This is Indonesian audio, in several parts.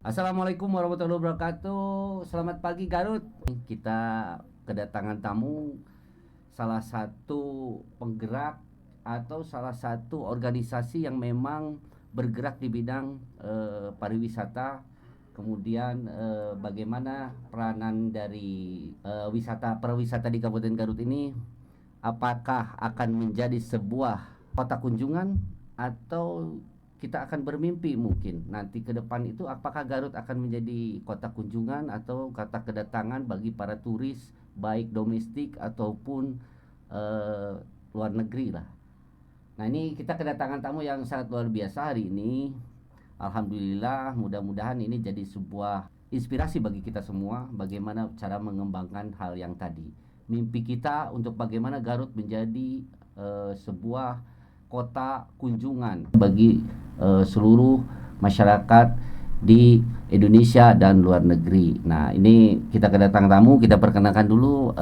Assalamualaikum warahmatullahi wabarakatuh. Selamat pagi Garut. Kita kedatangan tamu salah satu penggerak atau salah satu organisasi yang memang bergerak di bidang pariwisata. Kemudian bagaimana peranan dari wisata pariwisata di Kabupaten Garut ini, apakah akan menjadi sebuah kota kunjungan atau kita akan bermimpi mungkin nanti ke depan itu apakah Garut akan menjadi kota kunjungan atau kota kedatangan bagi para turis baik domestik ataupun eh, luar negeri lah. Nah, ini kita kedatangan tamu yang sangat luar biasa hari ini. Alhamdulillah, mudah-mudahan ini jadi sebuah inspirasi bagi kita semua bagaimana cara mengembangkan hal yang tadi. Mimpi kita untuk bagaimana Garut menjadi sebuah kota kunjungan bagi seluruh masyarakat di Indonesia dan luar negeri. Nah, ini kita kedatangan tamu, kita perkenalkan dulu.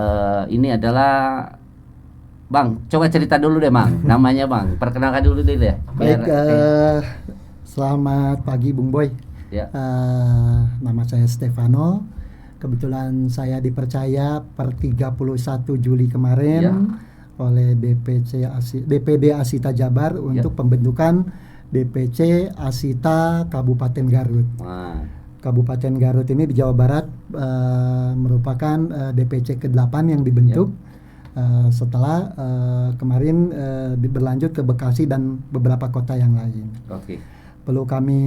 Ini adalah Bang. Coba cerita dulu deh, Bang. Namanya Bang. Perkenalkan dulu deh ya. Baik, selamat pagi Bung Boy. Ya. Nama saya Stefano. Kebetulan saya dipercaya per 31 Juli kemarin Ya. oleh BPD Asita Jabar untuk pembentukan DPC Asita Kabupaten Garut. Wah. Kabupaten Garut ini di Jawa Barat merupakan DPC ke-8 yang dibentuk setelah kemarin berlanjut ke Bekasi dan beberapa kota yang lain. Oke. Perlu kami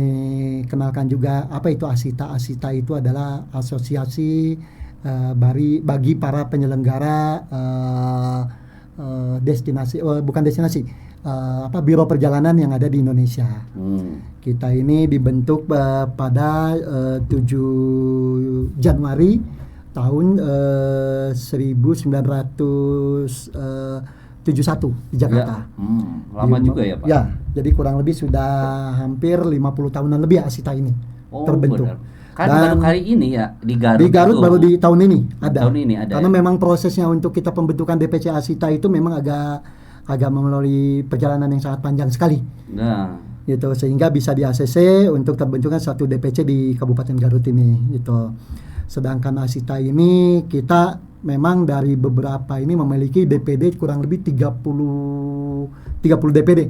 kenalkan juga apa itu Asita. Asita itu adalah asosiasi bagi para penyelenggara biro perjalanan yang ada di Indonesia. Kita ini dibentuk pada 7 Januari tahun 1971 di Jakarta. Lama juga ya, Pak? Ya, jadi kurang lebih sudah hampir 50 tahunan lebih Asita ini terbentuk. Benar. Kan baru kali ini ya di Garut. Di Garut baru di tahun ini ada. Tahun ini ada. Karena memang prosesnya untuk kita pembentukan DPC Asita itu memang agak melalui perjalanan yang sangat panjang sekali. Nah, gitu, sehingga bisa di ACC untuk terbentuknya satu DPC di Kabupaten Garut ini gitu. Sedangkan Asita ini kita memang dari beberapa ini memiliki DPD kurang lebih 30 DPD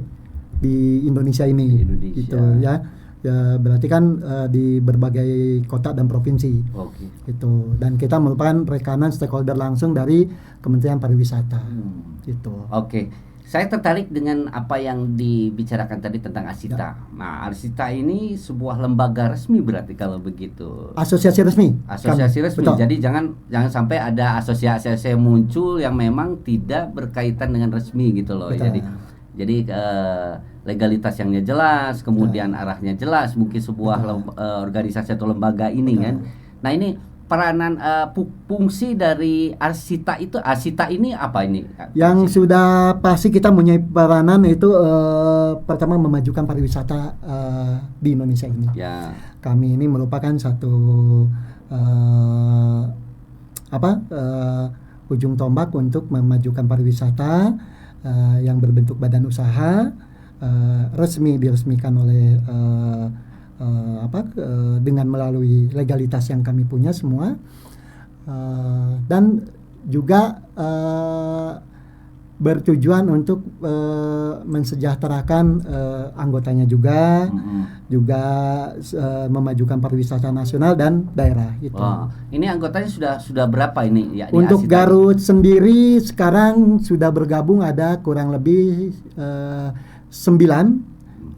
di Indonesia ini. Gitu ya. Ya, berarti kan di berbagai kota dan provinsi. Oke. Itu. Dan kita merupakan rekanan stakeholder langsung dari Kementerian Pariwisata. Gitu. Oke. Saya tertarik dengan apa yang dibicarakan tadi tentang Asita. Ya. Nah, Asita ini sebuah lembaga resmi berarti kalau begitu. Asosiasi resmi. Asosiasi resmi. Betul. Jadi jangan sampai ada asosiasi yang muncul yang memang tidak berkaitan dengan resmi gitu loh. Betul. Jadi legalitas yang jelas, kemudian arahnya jelas, mungkin sebuah organisasi atau lembaga ini kan. Nah, ini peranan fungsi dari Asita ini apa ini? Yang sudah pasti kita punya peranan itu pertama memajukan pariwisata di Indonesia ini. Ya. Kami ini merupakan satu ujung tombak untuk memajukan pariwisata yang berbentuk badan usaha diresmikan oleh dengan melalui legalitas yang kami punya semua, dan juga bertujuan untuk mensejahterakan anggotanya juga, memajukan pariwisata nasional dan daerah gitu. Wah, ini anggotanya sudah berapa ini ya? Untuk Garut sendiri sekarang sudah bergabung ada kurang lebih 9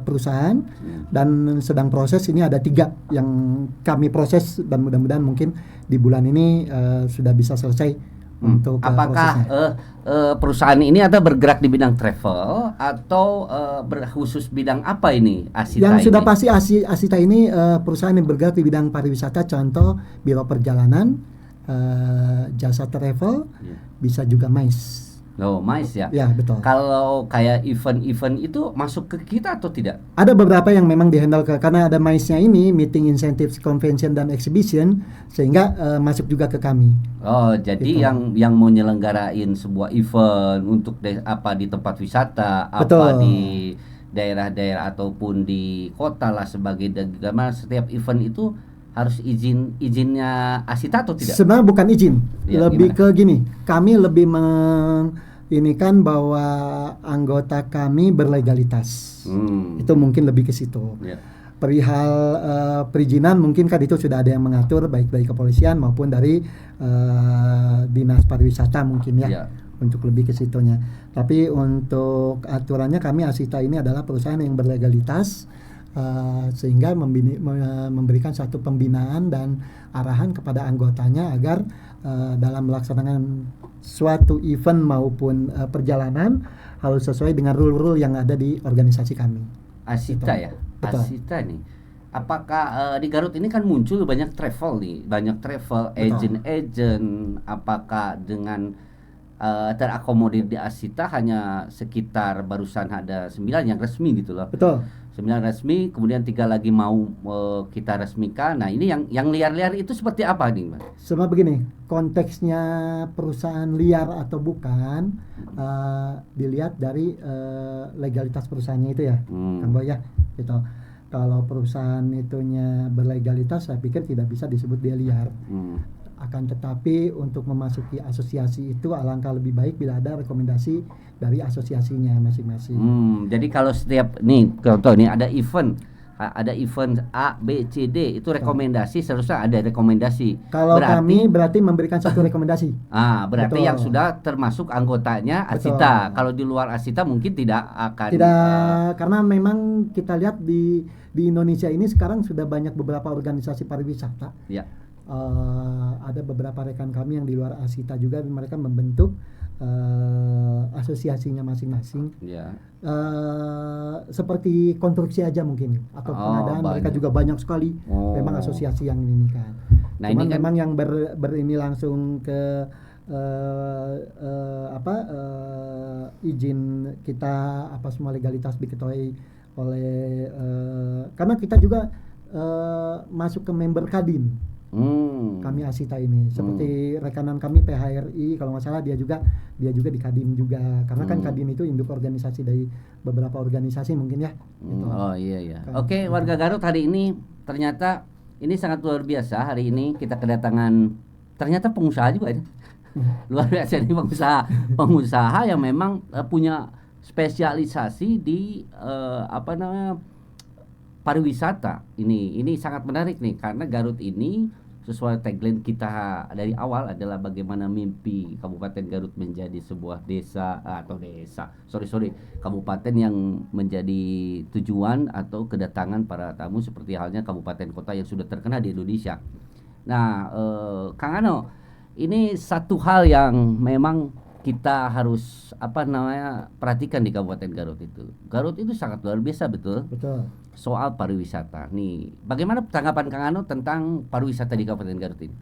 perusahaan, dan sedang proses ini ada 3 yang kami proses, dan mudah-mudahan mungkin di bulan ini sudah bisa selesai. Untuk apakah perusahaan ini ada bergerak di bidang travel atau berkhusus bidang apa ini Asita yang ini? sudah pasti Asita ini perusahaan yang bergerak di bidang pariwisata, contoh biro perjalanan, jasa travel, bisa juga MICE. MICE ya? Ya, betul. Kalau kayak event-event itu masuk ke kita atau tidak? Ada beberapa yang memang dihandle karena ada MICE-nya ini, Meeting Incentives Convention dan Exhibition, sehingga masuk juga ke kami. Jadi Gitu. yang mau nyelenggarain sebuah event untuk di tempat wisata, Betul. apa daerah-daerah ataupun di kota lah sebagai bagaimana setiap event itu harus izinnya Asita atau tidak? Sebenarnya bukan izin, Ya, lebih gimana? ke gini. Kami lebih ini kan bahwa anggota kami berlegalitas. Itu mungkin lebih ke situ. Ya. Perihal perizinan mungkin kan itu sudah ada yang mengatur baik dari kepolisian maupun dari dinas pariwisata mungkin ya. Ya. Untuk lebih ke situnya. Tapi untuk aturannya kami Asita ini adalah perusahaan yang berlegalitas, sehingga memberikan satu pembinaan dan arahan kepada anggotanya agar dalam melaksanakan suatu event maupun perjalanan harus sesuai dengan rule-rule yang ada di organisasi kami. Asita Betul. ya. Betul. Asita nih. Apakah di Garut ini kan muncul banyak travel nih, banyak travel Betul. agent, apakah dengan terakomodir di Asita hanya sekitar barusan ada 9 yang resmi gitu loh. Betul. 9 resmi, kemudian 3 lagi mau kita resmikan. Nah, ini yang liar-liar itu seperti apa nih, Mas? Sama begini, konteksnya perusahaan liar atau bukan dilihat dari legalitas perusahaannya itu ya, Kang Boy ya, gitu. Kalau perusahaan itunya berlegalitas, saya pikir tidak bisa disebut dia liar. Akan tetapi untuk memasuki asosiasi itu alangkah lebih baik bila ada rekomendasi dari asosiasinya masing-masing. Jadi kalau setiap nih contoh nih ada event A, B, C, D itu rekomendasi seharusnya ada rekomendasi. Kalau Berarti kami berarti memberikan satu rekomendasi. berarti Betul. yang sudah termasuk anggotanya Betul. Asita. Kalau di luar Asita mungkin tidak akan Tidak, karena memang kita lihat di Indonesia ini sekarang sudah banyak beberapa organisasi pariwisata. ya. Ada beberapa rekan kami yang di luar Asita juga, mereka membentuk asosiasinya masing-masing. Ya. Seperti konstruksi aja mungkin atau pengadaan, mereka banyak. juga banyak sekali. Memang asosiasi yang ini kan. Nah, Cuman ini kan memang yang ini langsung ke izin kita apa semua legalitas diketahui oleh karena kita juga masuk ke member Kadin. Kami Asita ini seperti rekanan kami PHRI kalau nggak salah dia juga di Kadin juga, karena kan Kadin itu induk organisasi dari beberapa organisasi mungkin ya gitu. Oh iya. Kan, Oke, gitu. warga Garut hari ini ternyata ini sangat luar biasa. Hari ini kita kedatangan ternyata pengusaha juga ya. Luar biasa ini pengusaha yang memang punya spesialisasi di pariwisata. Ini sangat menarik nih karena Garut ini sesuai tagline kita dari awal adalah bagaimana mimpi Kabupaten Garut menjadi sebuah kabupaten yang menjadi tujuan atau kedatangan para tamu seperti halnya kabupaten kota yang sudah terkenal di Indonesia. Nah, Kang Ano, ini satu hal yang memang kita harus perhatikan di Kabupaten Garut itu. Garut itu sangat luar biasa betul. Betul. Soal pariwisata. Nih, bagaimana tanggapan Kang Ano tentang pariwisata di Kabupaten Garut ini?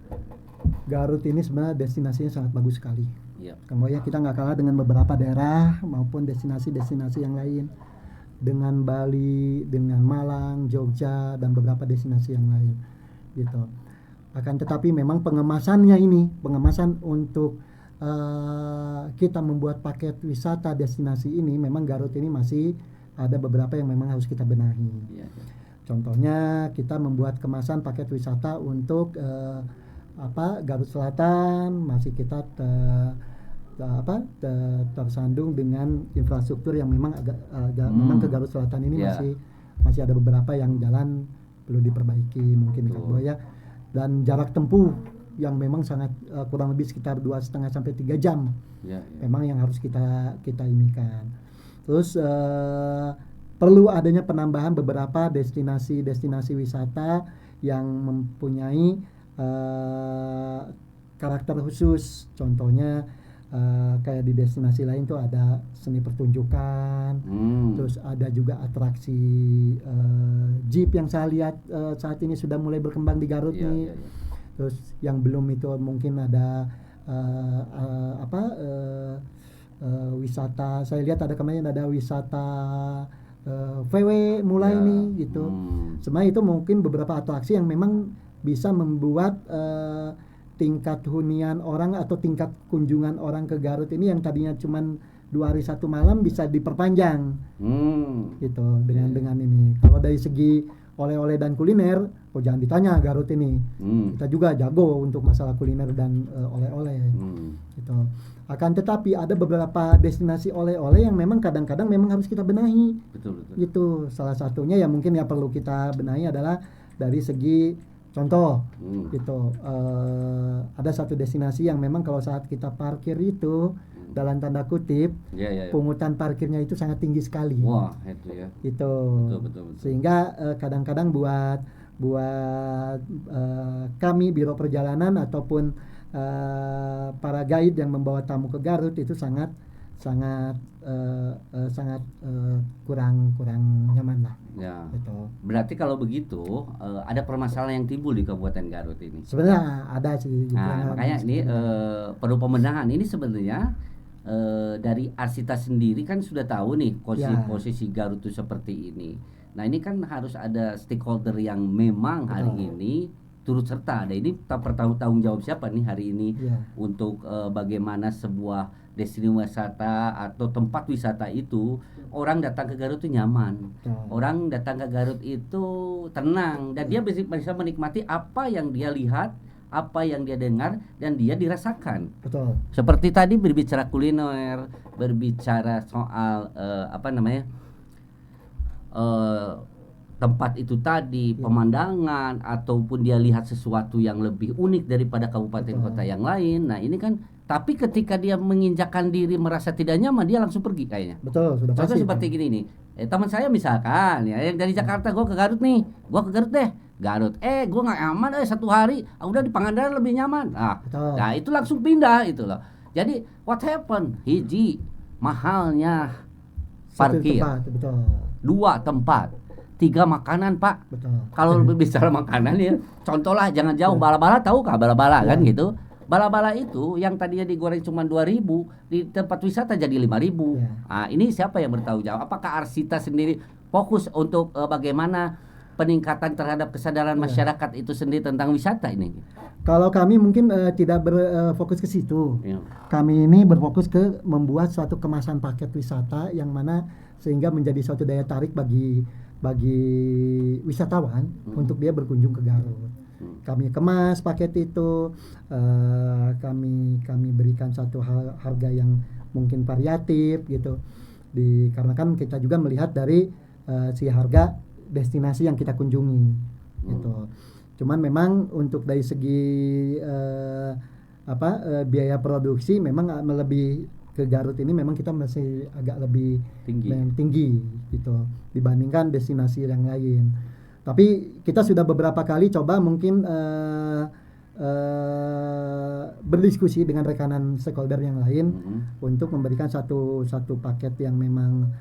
Garut ini sebenarnya destinasinya sangat bagus sekali. Iya. Kemudian kita nggak kalah dengan beberapa daerah maupun destinasi-destinasi yang lain, dengan Bali, dengan Malang, Jogja dan beberapa destinasi yang lain, gitu. Akan tetapi memang pengemasan untuk kita membuat paket wisata destinasi ini, memang Garut ini masih ada beberapa yang memang harus kita benahi. Iya. Contohnya kita membuat kemasan paket wisata untuk Garut Selatan, masih kita tersandung dengan infrastruktur yang memang memang ke Garut Selatan ini masih ada beberapa yang jalan perlu diperbaiki mungkin Kang Boy ya. Dan jarak tempuh yang memang sangat kurang lebih sekitar 2,5 sampai 3 jam. Memang yang harus kita inikan. Terus perlu adanya penambahan beberapa destinasi wisata yang mempunyai karakter khusus. Contohnya kayak di destinasi lain tuh ada seni pertunjukan, terus ada juga atraksi jeep yang saya lihat saat ini sudah mulai berkembang di Garut nih. Terus yang belum itu mungkin ada wisata, saya lihat ada kemarin ada wisata VW mulai nih gitu. Sebenarnya itu mungkin beberapa atraksi yang memang bisa membuat tingkat hunian orang atau tingkat kunjungan orang ke Garut ini yang tadinya cuman 2 hari 1 malam bisa diperpanjang gitu Iya. dengan ini. Kalau dari segi oleh-oleh dan kuliner, jangan ditanya Garut ini. Kita juga jago untuk masalah kuliner dan oleh-oleh gitu. Akan tetapi ada beberapa destinasi oleh-oleh yang memang kadang-kadang memang harus kita benahi. Betul. Gitu. Salah satunya yang mungkin ya perlu kita benahi adalah dari segi contoh gitu. Ada satu destinasi yang memang kalau saat kita parkir itu dalam tanda kutip Ya. pungutan parkirnya itu sangat tinggi sekali. Wah, itu ya. Itu Betul. sehingga kadang-kadang buat kami biro perjalanan ataupun para guide yang membawa tamu ke Garut itu sangat kurang nyaman lah. Ya. Gitu. Berarti kalau begitu ada permasalahan yang timbul di Kabupaten Garut ini. Sebenarnya ada sih. Nah, makanya ini perlu pembenahan. Ini sebenarnya dari Arsita sendiri kan sudah tahu nih posisi Garut itu seperti ini. Nah, ini kan harus ada stakeholder yang memang hari ini turut serta. Ada ini tanggung jawab siapa nih hari ini untuk bagaimana sebuah destinasi wisata atau tempat wisata itu orang datang ke Garut itu nyaman. Orang datang ke Garut itu tenang dan dia bisa menikmati apa yang dia lihat, apa yang dia dengar dan dia dirasakan. Betul. Seperti tadi berbicara kuliner, berbicara soal tempat itu tadi, pemandangan ataupun dia lihat sesuatu yang lebih unik daripada kabupaten kota yang lain. Nah, ini kan tapi ketika dia menginjakkan diri merasa tidak nyaman, dia langsung pergi kayaknya. Betul, sudah pasti. Contoh seperti gini nih. Teman saya misalkan ya yang dari Jakarta, gue ke Garut nih. Gue ke Garut deh. Garut. Gue nggak aman 1 hari. Udah di Pangandaran lebih nyaman. Nah, itu langsung pindah itu loh. Jadi what happened? Hiji, mahalnya parkir. Betul. 2, tempat. 3, makanan, Pak. Betul. Kalau bicara makanan ya, contohlah jangan jauh bala-bala, tahu kah bala-bala kan gitu. Bala-bala itu yang tadinya digoreng cuma 2.000 di tempat wisata jadi 5.000. Nah, ini siapa yang bertanggung jawab? Apakah Arsita sendiri fokus untuk bagaimana peningkatan terhadap kesadaran masyarakat itu sendiri tentang wisata ini? Kalau kami mungkin tidak berfokus ke situ. Kami ini berfokus ke membuat suatu kemasan paket wisata yang mana sehingga menjadi suatu daya tarik bagi wisatawan untuk dia berkunjung ke Garut. Kami kemas paket itu, kami berikan satu harga yang mungkin variatif gitu. Dikarenakan kita juga melihat dari si harga destinasi yang kita kunjungi gitu. Cuman memang untuk dari segi biaya produksi memang lebih ke Garut ini memang kita masih agak lebih tinggi gitu dibandingkan destinasi yang lain. Tapi kita sudah beberapa kali coba mungkin berdiskusi dengan rekanan stakeholder yang lain untuk memberikan satu paket yang memang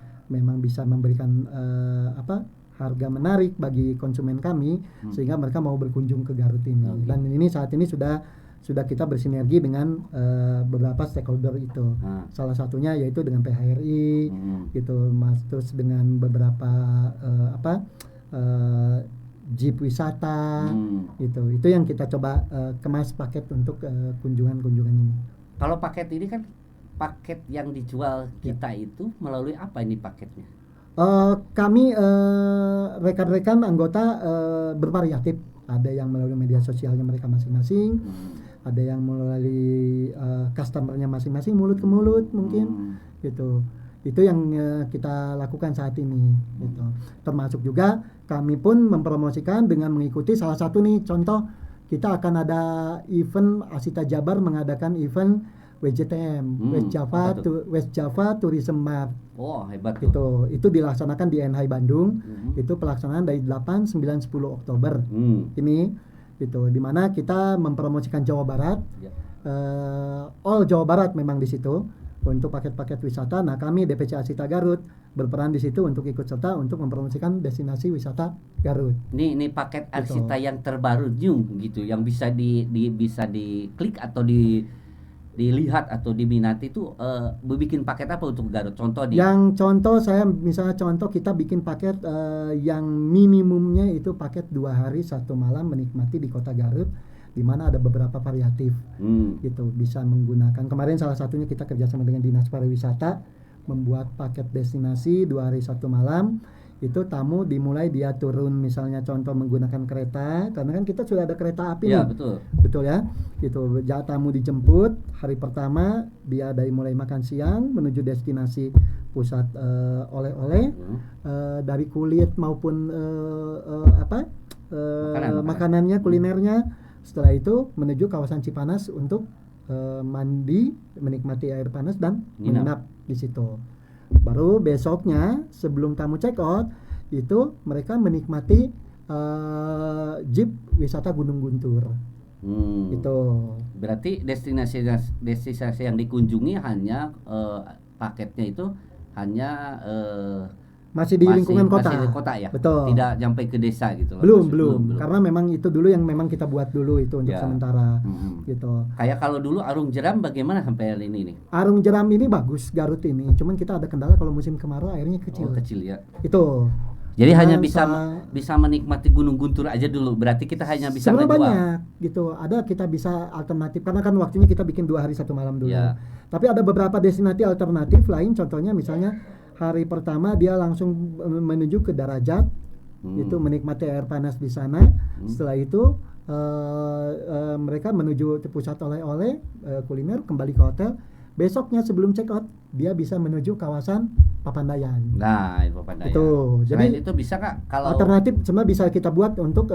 bisa memberikan harga menarik bagi konsumen kami sehingga mereka mau berkunjung ke Garut ini. Dan ini saat ini sudah kita bersinergi dengan beberapa stakeholder itu. Salah satunya yaitu dengan PHRI gitu, terus dengan beberapa jeep wisata gitu. Itu yang kita coba kemas paket untuk kunjungan ini. Kalau paket ini kan paket yang dijual kita itu melalui apa ini paketnya? Kami rekan-rekan anggota bervariatif. Ada yang melalui media sosialnya mereka masing-masing, ada yang melalui customernya masing-masing, mulut ke mulut mungkin gitu. Itu yang kita lakukan saat ini gitu. Termasuk juga kami pun mempromosikan dengan mengikuti salah satu nih contoh, kita akan ada event Arsita Jabar mengadakan event WJTM, West Java Tourism Mart. Oh, hebat tuh. Itu dilaksanakan di NHI Bandung. Itu pelaksanaan dari 8, 9, 10 Oktober. Ini gitu, di mana kita mempromosikan Jawa Barat. All Jawa Barat memang di situ untuk paket-paket wisata. Nah, kami DPC Arsita Garut berperan di situ untuk ikut serta untuk mempromosikan destinasi wisata Garut. Ini paket Arsita yang terbaru gitu, yang bisa bisa diklik atau dilihat atau diminati itu bikin paket apa untuk Garut? Contoh yang contoh saya misalnya kita bikin paket yang minimumnya itu paket 2 hari 1 malam menikmati di kota Garut, di mana ada beberapa variatif gitu, bisa menggunakan. Kemarin salah satunya kita kerjasama dengan Dinas Pariwisata membuat paket destinasi 2 hari 1 malam. Itu tamu dimulai dia turun misalnya contoh menggunakan kereta, karena kan kita sudah ada kereta api Ya, nih. betul. Betul ya. Gitu. Tamu dijemput hari pertama, dia dari mulai makan siang menuju destinasi pusat oleh-oleh, dari kulit maupun Makanan. makanannya, kulinernya. Setelah itu menuju kawasan Cipanas untuk mandi, menikmati air panas dan menginap di situ. Baru besoknya sebelum tamu check out itu mereka menikmati jeep wisata Gunung Guntur. Itu. Berarti destinasi yang dikunjungi hanya paketnya itu hanya Masih di lingkungan kota. Masih di kota ya. Betul. Tidak sampai ke desa gitu loh. Belum. Karena memang itu dulu yang memang kita buat dulu itu untuk sementara. Gitu. Kayak kalau dulu Arung Jeram bagaimana sampai hari ini nih? Arung Jeram ini bagus Garut ini. Cuman kita ada kendala kalau musim kemarau airnya kecil. Oh, kecil ya. Itu. Jadi hanya bisa menikmati Gunung Guntur aja dulu. Berarti kita hanya bisa sebenarnya banyak gitu. Ada kita bisa alternatif karena kan waktunya kita bikin 2 hari 1 malam dulu. Ya. Tapi ada beberapa destinasi alternatif lain. Contohnya misalnya hari pertama dia langsung menuju ke Darajat, itu menikmati air panas di sana. Setelah itu mereka menuju ke pusat oleh-oleh, kuliner, kembali ke hotel. Besoknya sebelum check out dia bisa menuju kawasan Papandayan. Nah, itu Papandayan. Itu. Jadi Jadi itu bisa Kak kalau alternatif sebenarnya bisa kita buat untuk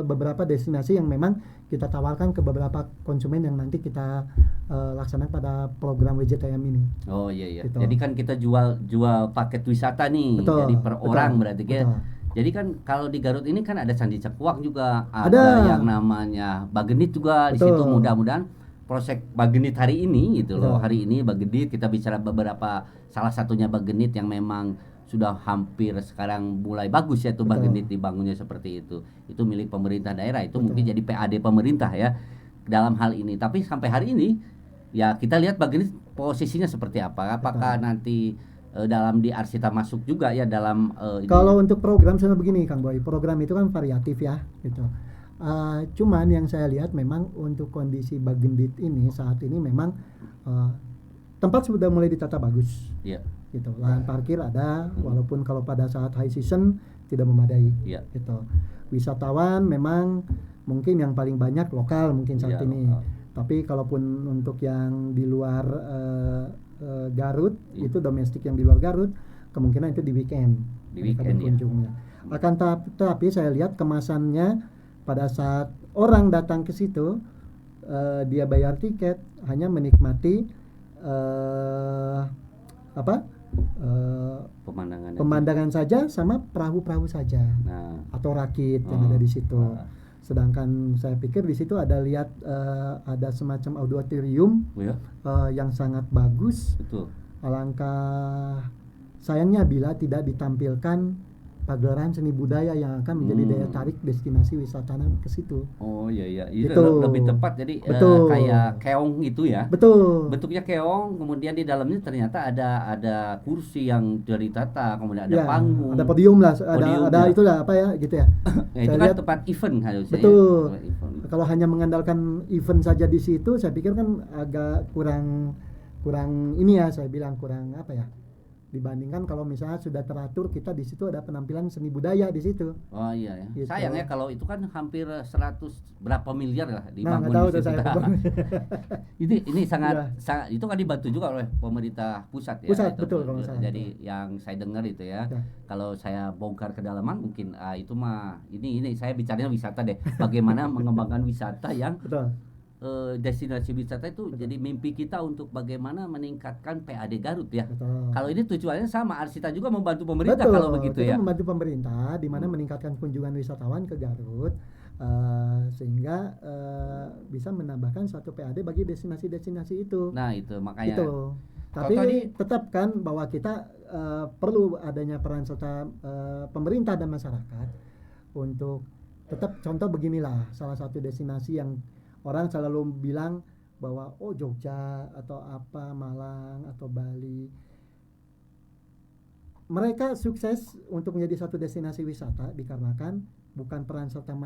beberapa destinasi yang memang kita tawarkan ke beberapa konsumen yang nanti kita laksanakan pada program WJTM ini. Oh iya. Gitu. Jadi kan kita jual paket wisata nih. Betul, Jadi per orang berarti kan. betul. Jadi kan kalau di Garut ini kan ada Candi Cekuak juga, Ada. yang namanya Bagenit juga di situ. Betul. Mudah-mudahan proses Bagenit hari ini gitu loh. Betul. Hari ini Bagenit kita bicara beberapa, salah satunya Bagenit yang memang sudah hampir sekarang mulai bagus ya tuh Betul. Bagenit dibangunnya seperti itu. Itu milik pemerintah daerah, itu Betul. mungkin jadi PAD pemerintah ya dalam hal ini. Tapi sampai hari ini ya kita lihat Bagenit posisinya seperti apa. Apakah nanti dalam di Arsita masuk juga ya dalam Kalau untuk program sebenarnya begini Kang Boy, program itu kan variatif ya gitu. Cuman yang saya lihat memang untuk kondisi Bagendit ini saat ini memang tempat sudah mulai ditata bagus. Iya. Gitu. Lahan parkir ada, walaupun kalau pada saat high season tidak memadai. Iya. Gitu. Wisatawan memang mungkin yang paling banyak lokal mungkin saat Iya, ini. lokal. Tapi kalaupun untuk yang di luar Garut, itu domestik yang di luar Garut, kemungkinan itu di weekend. Di mereka weekend, ya. berkunjungnya. Akan tapi saya lihat kemasannya pada saat orang datang ke situ, dia bayar tiket hanya menikmati pemandangan saja sama perahu-perahu saja. Nah, Atau rakit yang ada di situ. Sedangkan saya pikir di situ ada ada semacam auditorium ya, yang sangat bagus. betul. Alangkah sayangnya bila tidak ditampilkan pagelaran seni budaya yang akan menjadi daya tarik destinasi wisata ke situ. Oh iya, itu Itu. lebih tepat. Jadi Betul. kayak keong gitu ya. Betul. Bentuknya keong, kemudian di dalamnya ternyata ada kursi yang dari tata, kemudian ada Ya, panggung. ada podium lah, Podium, ada ya. itulah apa ya gitu ya. Ya, itu Saya kan lihat- tempat event harusnya. Betul. Ya, tempat event. Kalau hanya mengandalkan event saja di situ, saya pikir kan agak kurang ini ya, saya bilang kurang apa ya, dibandingkan kalau misalnya sudah teratur kita di situ ada penampilan seni budaya di situ. Oh iya ya. Gitu. Sayang ya kalau itu kan hampir 100 berapa miliar lah Nah, dibangun nggak tahu di tuh situ. saya. Ini sangat, Iya. sangat itu kan dibantu juga oleh pemerintah pusat ya. Pusat, Itu, betul, kalau nggak salah. Jadi yang saya dengar itu ya. Ya. Kalau saya bongkar kedalaman mungkin itu mah ini saya bicaranya wisata deh. Bagaimana mengembangkan wisata yang Betul. destinasi wisata itu jadi mimpi kita untuk bagaimana meningkatkan PAD Garut ya. Betul. Kalau ini tujuannya sama, Arsita juga membantu pemerintah Betul, kalau begitu kita ya. membantu pemerintah di mana meningkatkan kunjungan wisatawan ke Garut sehingga bisa menambahkan suatu PAD bagi destinasi-destinasi itu. Nah itu makanya. Gitu. Tapi Contohnya- tetap kan bahwa kita perlu adanya peran serta pemerintah dan masyarakat untuk tetap, contoh beginilah salah satu destinasi yang orang selalu bilang bahwa oh Jogja atau apa Malang atau Bali, mereka sukses untuk menjadi satu destinasi wisata dikarenakan bukan peran serta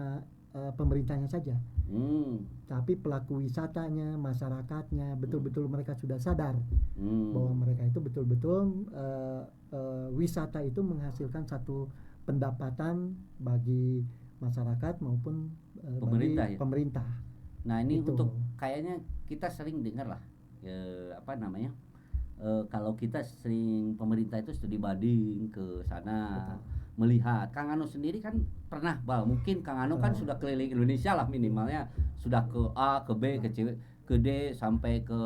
pemerintahnya saja, Hmm. tapi pelaku wisatanya, masyarakatnya betul-betul mereka sudah sadar bahwa Hmm. mereka itu betul-betul wisata itu menghasilkan satu pendapatan bagi masyarakat maupun bagi Pemerintah ya. pemerintah. Nah ini Itu. untuk kayaknya kita sering dengar lah, apa namanya, kalau kita sering pemerintah itu studi banding ke sana Betul. melihat. Kang Ano sendiri kan pernah, mungkin Kang Ano kan Betul. sudah keliling Indonesia lah minimalnya, sudah ke A, ke B, ke C, ke D sampai ke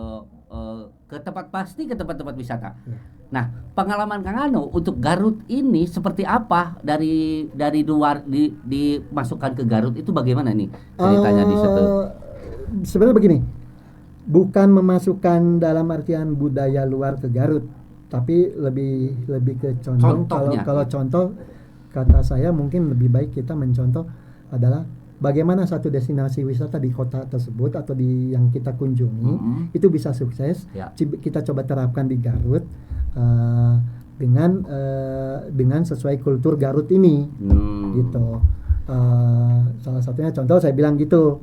tempat, pasti ke tempat-tempat wisata. Ya. Nah, pengalaman Kang Ano untuk Garut ini seperti apa, dari luar dimasukkan ke Garut itu bagaimana nih ceritanya di situ? Sebenarnya begini, bukan memasukkan dalam artian budaya luar ke Garut, tapi lebih lebih ke condong, kalau Contohnya kalau gitu. contoh kata saya mungkin lebih baik kita mencontoh adalah bagaimana satu destinasi wisata di kota tersebut atau di yang kita kunjungi Mm-mm. itu bisa sukses. Ya. Kita coba terapkan di Garut dengan sesuai kultur Garut ini. Gitu. Salah satunya contoh saya bilang gitu,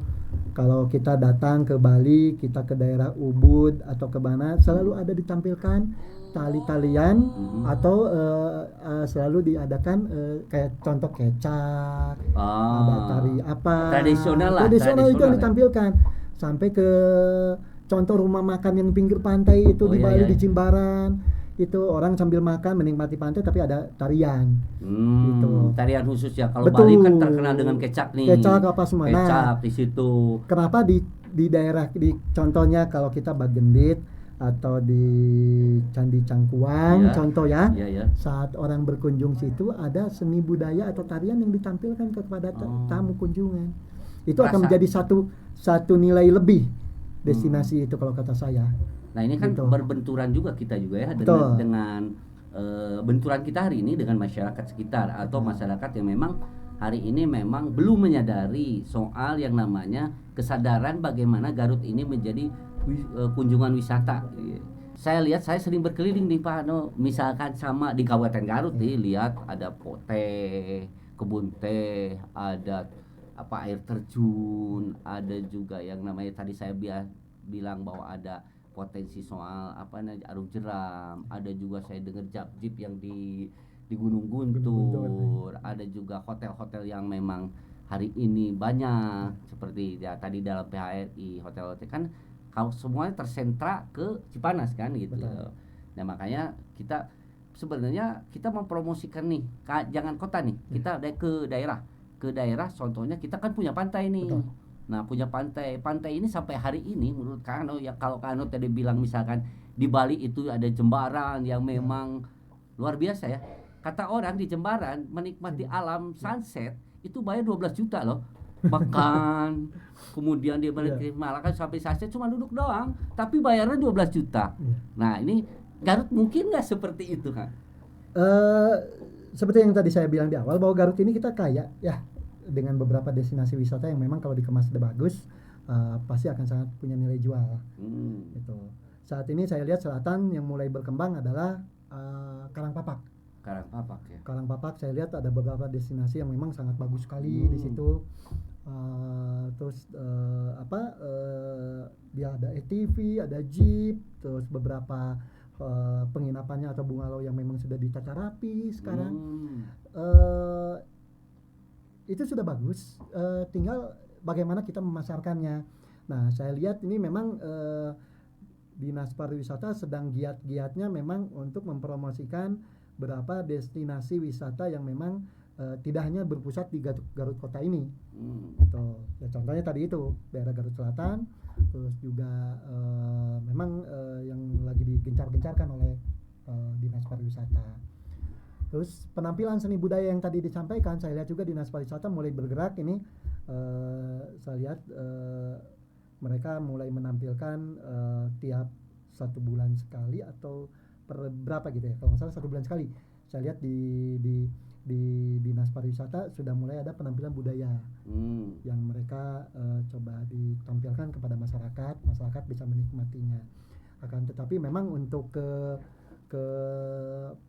kalau kita datang ke Bali, kita ke daerah Ubud atau ke mana, selalu ada ditampilkan tali-talian atau selalu diadakan kayak contoh kecak, ada tari apa, Tradisional lah, tradisional itu yang tradisional ya. ditampilkan, sampai ke contoh rumah makan yang pinggir pantai itu Oh, di iya, Bali, iya. di Jimbaran, itu orang sambil makan menikmati pantai tapi ada tarian. Gitu. Tarian khusus ya. Kalau Betul. Bali kan terkenal dengan kecak nih. Kecak apa semua. Nah, Kecak di situ. kenapa di daerah di contohnya kalau kita Bagendit atau di Candi Cangkuang Iya. contoh ya, Iya, ya. saat orang berkunjung situ ada seni budaya atau tarian yang ditampilkan kepada tamu kunjungan. Itu akan Rasa. menjadi satu nilai lebih destinasi itu kalau kata saya. Nah, ini kan Gitu. berbenturan juga kita juga ya Betul. dengan benturan kita hari ini dengan masyarakat sekitar atau Betul. masyarakat yang memang hari ini memang belum menyadari soal yang namanya kesadaran bagaimana Garut ini menjadi kunjungan wisata. Saya lihat, saya sering berkeliling nih Pak Ano, misalkan sama di Kabupaten Garut nih, lihat ada teh, kebun teh, ada apa air terjun, ada juga yang namanya tadi saya bilang bahwa ada potensi soal apa namanya arung jeram, ada juga saya dengar jeep yang di Gunung Guntur, ada juga hotel-hotel yang memang hari ini banyak seperti ya tadi dalam PHRI hotel-hotel kan kalau semuanya tersentra ke Cipanas kan gitu. Betul. Nah makanya kita sebenarnya kita mempromosikan nih jangan kota nih, kita ke daerah contohnya kita kan punya pantai nih. Betul. Nah punya pantai ini sampai hari ini menurut Kano ya, kalau Kano tadi bilang misalkan di Bali itu ada jembatan yang memang luar biasa ya, kata orang di Jembaran menikmati alam sunset itu bayar 12 juta loh, makan kemudian dia balik ke Malaka sampai sunset cuma duduk doang tapi bayarnya 12 juta. Nah ini Garut mungkin nggak seperti itu kan? Seperti yang tadi saya bilang di awal bahwa Garut ini kita kaya ya dengan beberapa destinasi wisata yang memang kalau dikemas sudah bagus pasti akan sangat punya nilai jual. Gitu. Saat ini saya lihat selatan yang mulai berkembang adalah Karangpapak. Karangpapak ya. Karangpapak saya lihat ada beberapa destinasi yang memang sangat bagus sekali di situ. Terus dia ada ATV, ada jeep, terus beberapa penginapannya atau bungalow yang memang sudah ditata rapi sekarang. Itu sudah bagus, tinggal bagaimana kita memasarkannya. Nah saya lihat ini memang Dinas Pariwisata sedang giat-giatnya memang untuk mempromosikan beberapa destinasi wisata yang memang tidak hanya berpusat di Garut kota ini. Gitu. Ya, contohnya tadi itu daerah Garut Selatan, terus juga memang yang lagi digencar-gencarkan oleh Dinas Pariwisata. Terus penampilan seni budaya yang tadi disampaikan, saya lihat juga Dinas Pariwisata mulai bergerak ini. Saya lihat mereka mulai menampilkan tiap 1 bulan sekali atau per berapa gitu ya, kalau nggak salah 1 bulan sekali. Saya lihat di Dinas Pariwisata sudah mulai ada penampilan budaya yang mereka coba ditampilkan kepada masyarakat bisa menikmatinya. Akan tetapi memang untuk ke ke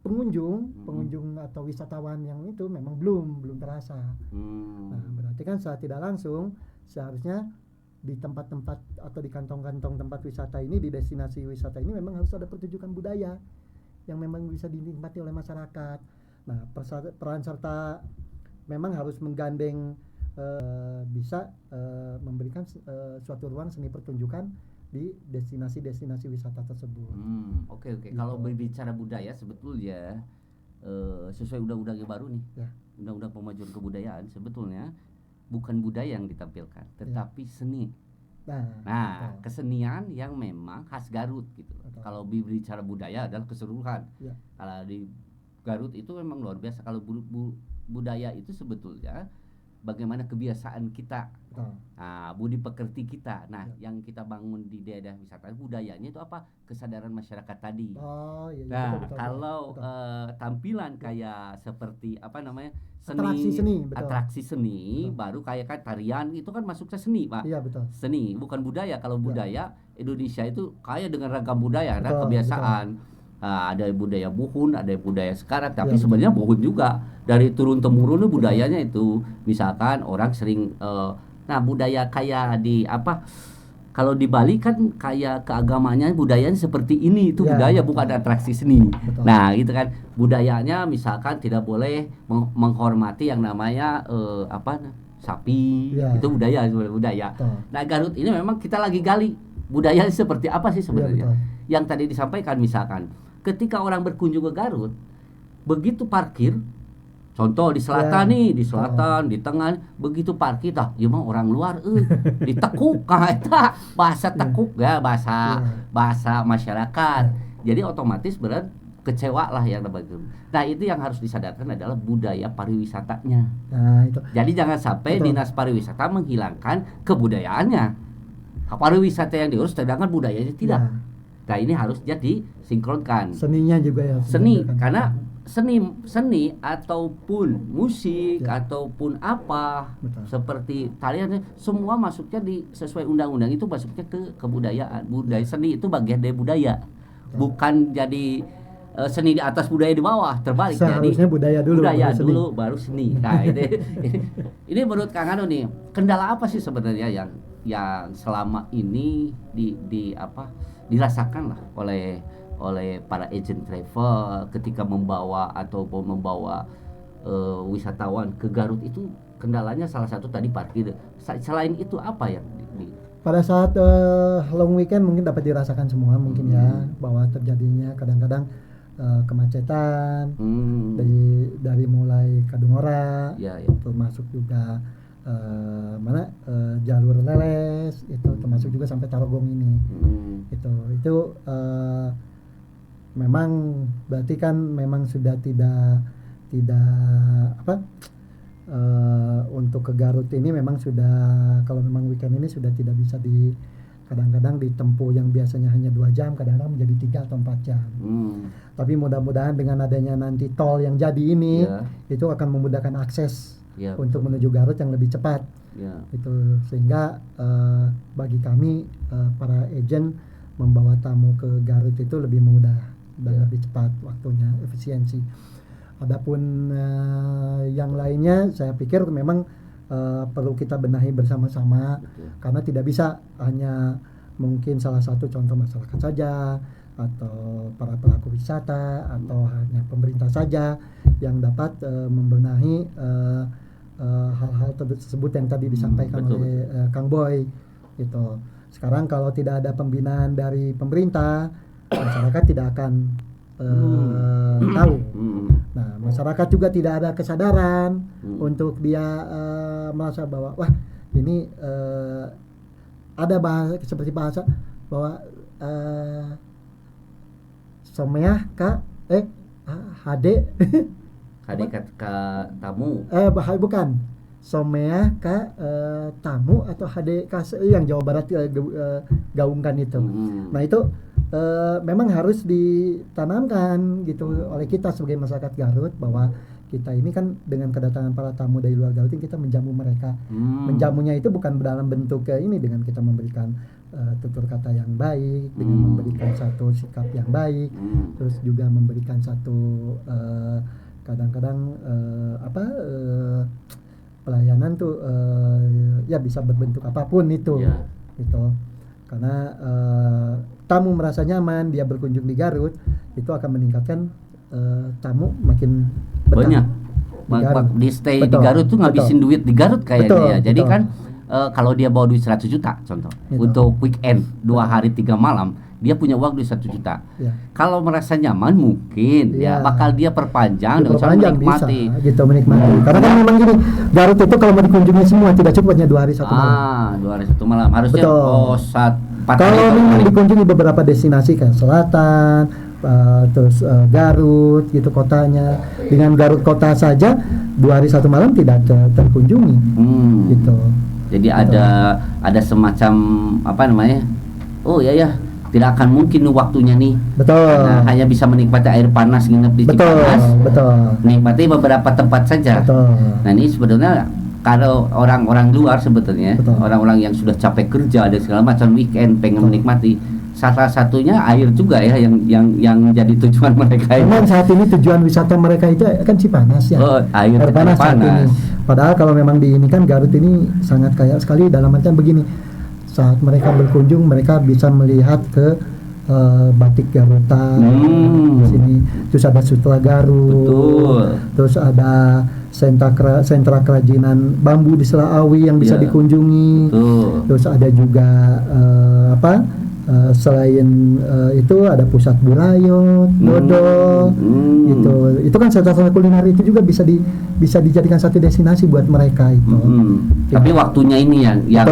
pengunjung atau wisatawan yang itu memang belum terasa. Nah, berarti kan secara tidak langsung seharusnya di tempat-tempat atau di kantong-kantong tempat wisata ini, di destinasi wisata ini memang harus ada pertunjukan budaya yang memang bisa dinikmati oleh masyarakat. Nah, peran serta memang harus menggandeng bisa memberikan suatu ruang seni pertunjukan di destinasi-destinasi wisata tersebut. Oke. Gitu. Kalau berbicara budaya sebetulnya sesuai undang-undang yang baru nih, Ya. Undang-Undang Pemajuan Kebudayaan, sebetulnya bukan budaya yang ditampilkan, tetapi seni. Nah, kesenian yang memang khas Garut gitu. Betul. Kalau berbicara budaya adalah keseluruhan. Ya. Kalau di Garut itu memang luar biasa. Kalau budaya itu sebetulnya bagaimana kebiasaan kita, Betul. budi pekerti kita. Nah, Ya. yang kita bangun di daerah wisata budayanya itu apa? Kesadaran masyarakat tadi. Oh iya. Nah, betul. kalau tampilan kayak seperti apa namanya, atraksi seni, betul. baru kayak kan tarian itu kan masuknya seni, Pak. Iya, betul. Seni bukan budaya. Kalau Ya. budaya Indonesia itu kaya dengan ragam budaya, ada Betul, kebiasaan. Ada budaya buhun, ada budaya sekarang, tapi Ya, sebenarnya buhun juga dari turun temurun budayanya itu. Misalkan orang sering budaya kayak di apa, kalau di Bali kan kayak keagamanya budayanya seperti ini, itu Ya, budaya betul. bukan atraksi seni. Betul. Nah, gitu kan. Budayanya misalkan tidak boleh menghormati yang namanya sapi. Ya. Itu budaya. Betul. Nah, Garut ini memang kita lagi gali budaya seperti apa sih sebenarnya. betul. Yang tadi disampaikan misalkan ketika orang berkunjung ke Garut, begitu parkir, contoh di selatan nih, di selatan, di tengah, begitu parkir tah, ieu mah orang luar ditekuk, eta bahasa tekuk ya, bahasa masyarakat. Jadi otomatis berat kecewa lah yang begitu. Nah, itu yang harus disadarkan adalah budaya pariwisatanya. Nah, itu. Jadi jangan sampai Betul. dinas pariwisata menghilangkan kebudayaannya. Pariwisata yang diurus sedangkan budayanya tidak. Ya. Nah, ini harus jadi sinkronkan. Seninya juga ya. Seni, karena seni ataupun musik ataupun apa, Betul. seperti tarian, semua masuknya sesuai undang-undang itu masuknya ke kebudayaan. Budaya seni itu bagian dari budaya. Bukan jadi seni di atas budaya di bawah, terbalik. Seharusnya Jadi budaya dulu baru seni. Nah, ini menurut Kang Anu nih, kendala apa sih sebenarnya yang selama ini dirasakan lah oleh para agent travel ketika membawa wisatawan ke Garut itu? Kendalanya salah satu tadi parkir. Selain itu apa yang pada saat long weekend mungkin dapat dirasakan semua mungkin ya, bahwa terjadinya kadang-kadang kemacetan dari mulai Kadungora, termasuk juga jalur Leles itu, termasuk juga sampai Tarogong ini. Itu memang berarti kan memang sudah tidak untuk ke Garut ini memang sudah, kalau memang weekend ini sudah tidak bisa kadang-kadang ditempuh yang biasanya hanya 2 jam, kadang-kadang menjadi 3 atau 4 jam. Tapi mudah-mudahan dengan adanya nanti tol yang jadi ini, itu akan memudahkan akses untuk menuju Garut yang lebih cepat. Itu sehingga bagi kami para agen membawa tamu ke Garut itu lebih mudah dan lebih cepat waktunya, efisiensi. Adapun yang lainnya saya pikir memang perlu kita benahi bersama-sama. Karena tidak bisa hanya mungkin salah satu contoh masyarakat saja atau para pelaku wisata atau hanya pemerintah saja yang dapat membenahi hal-hal tersebut yang tadi disampaikan oleh Kang Boy gitu. Sekarang kalau tidak ada pembinaan dari pemerintah, masyarakat tidak akan tahu. Nah, masyarakat juga tidak ada kesadaran untuk dia merasa bahwa wah ini ada bahasa seperti bahasa bahwa someah ka HD ke tamu. Bukan. Someah ka tamu atau HD yang Jawa Barat gaungkan itu. Nah, itu memang harus ditanamkan gitu oleh kita sebagai masyarakat Garut, bahwa kita ini kan dengan kedatangan para tamu dari luar Garut ini kita menjamu mereka. Menjamunya itu bukan dalam bentuk ini dengan kita memberikan tutur kata yang baik, dengan memberikan satu sikap yang baik, terus juga memberikan satu kadang-kadang pelayanan tuh ya bisa berbentuk apapun itu, gitu. Karena tamu merasa nyaman dia berkunjung di Garut, itu akan meningkatkan tamu makin banyak di stay di Garut tuh ngabisin duit di Garut kayaknya ya. Jadi kan kalau dia bawa duit 100 juta contoh untuk weekend 2 hari 3 malam, dia punya uang duit 1 juta. Kalau merasa nyaman mungkin ya bakal dia perpanjang dan menikmati. Bisa, gitu menikmati. Karena kan memang gini, Garut itu kalau mau dikunjungi semua tidak cukup hanya 2 hari 1 malam. 2 hari 1 malam harusnya 4 hari. Kalau memang dikunjungi beberapa destinasi kayak selatan, terus Garut gitu kotanya, dengan Garut kota saja 2 hari 1 malam tidak terkunjungi, gitu. Jadi ada semacam apa namanya? Oh ya tidak akan mungkin waktunya nih. Betul. Karena hanya bisa menikmati air panas, nginep di Cipanas. Betul. Nikmati beberapa tempat saja. Betul. Nah ini sebenarnya kalau orang-orang luar sebetulnya, orang-orang yang sudah capek kerja dan segala macam weekend pengen menikmati, salah satunya air juga ya yang jadi tujuan mereka. Memang saat ini tujuan wisata mereka itu kan Cipanas ya. Air panas. Saat ini. Padahal kalau memang di ini kan Garut ini sangat kaya sekali dalam artian begini. Saat mereka berkunjung mereka bisa melihat ke batik Garutan di sini, terus ada Sutla Garut, terus ada sentra kerajinan bambu di Selaawi yang bisa dikunjungi, terus ada juga selain itu ada pusat burayot, dodol, gitu. Itu kan sentra kuliner itu juga bisa dijadikan satu destinasi buat mereka itu. Tapi waktunya ini yang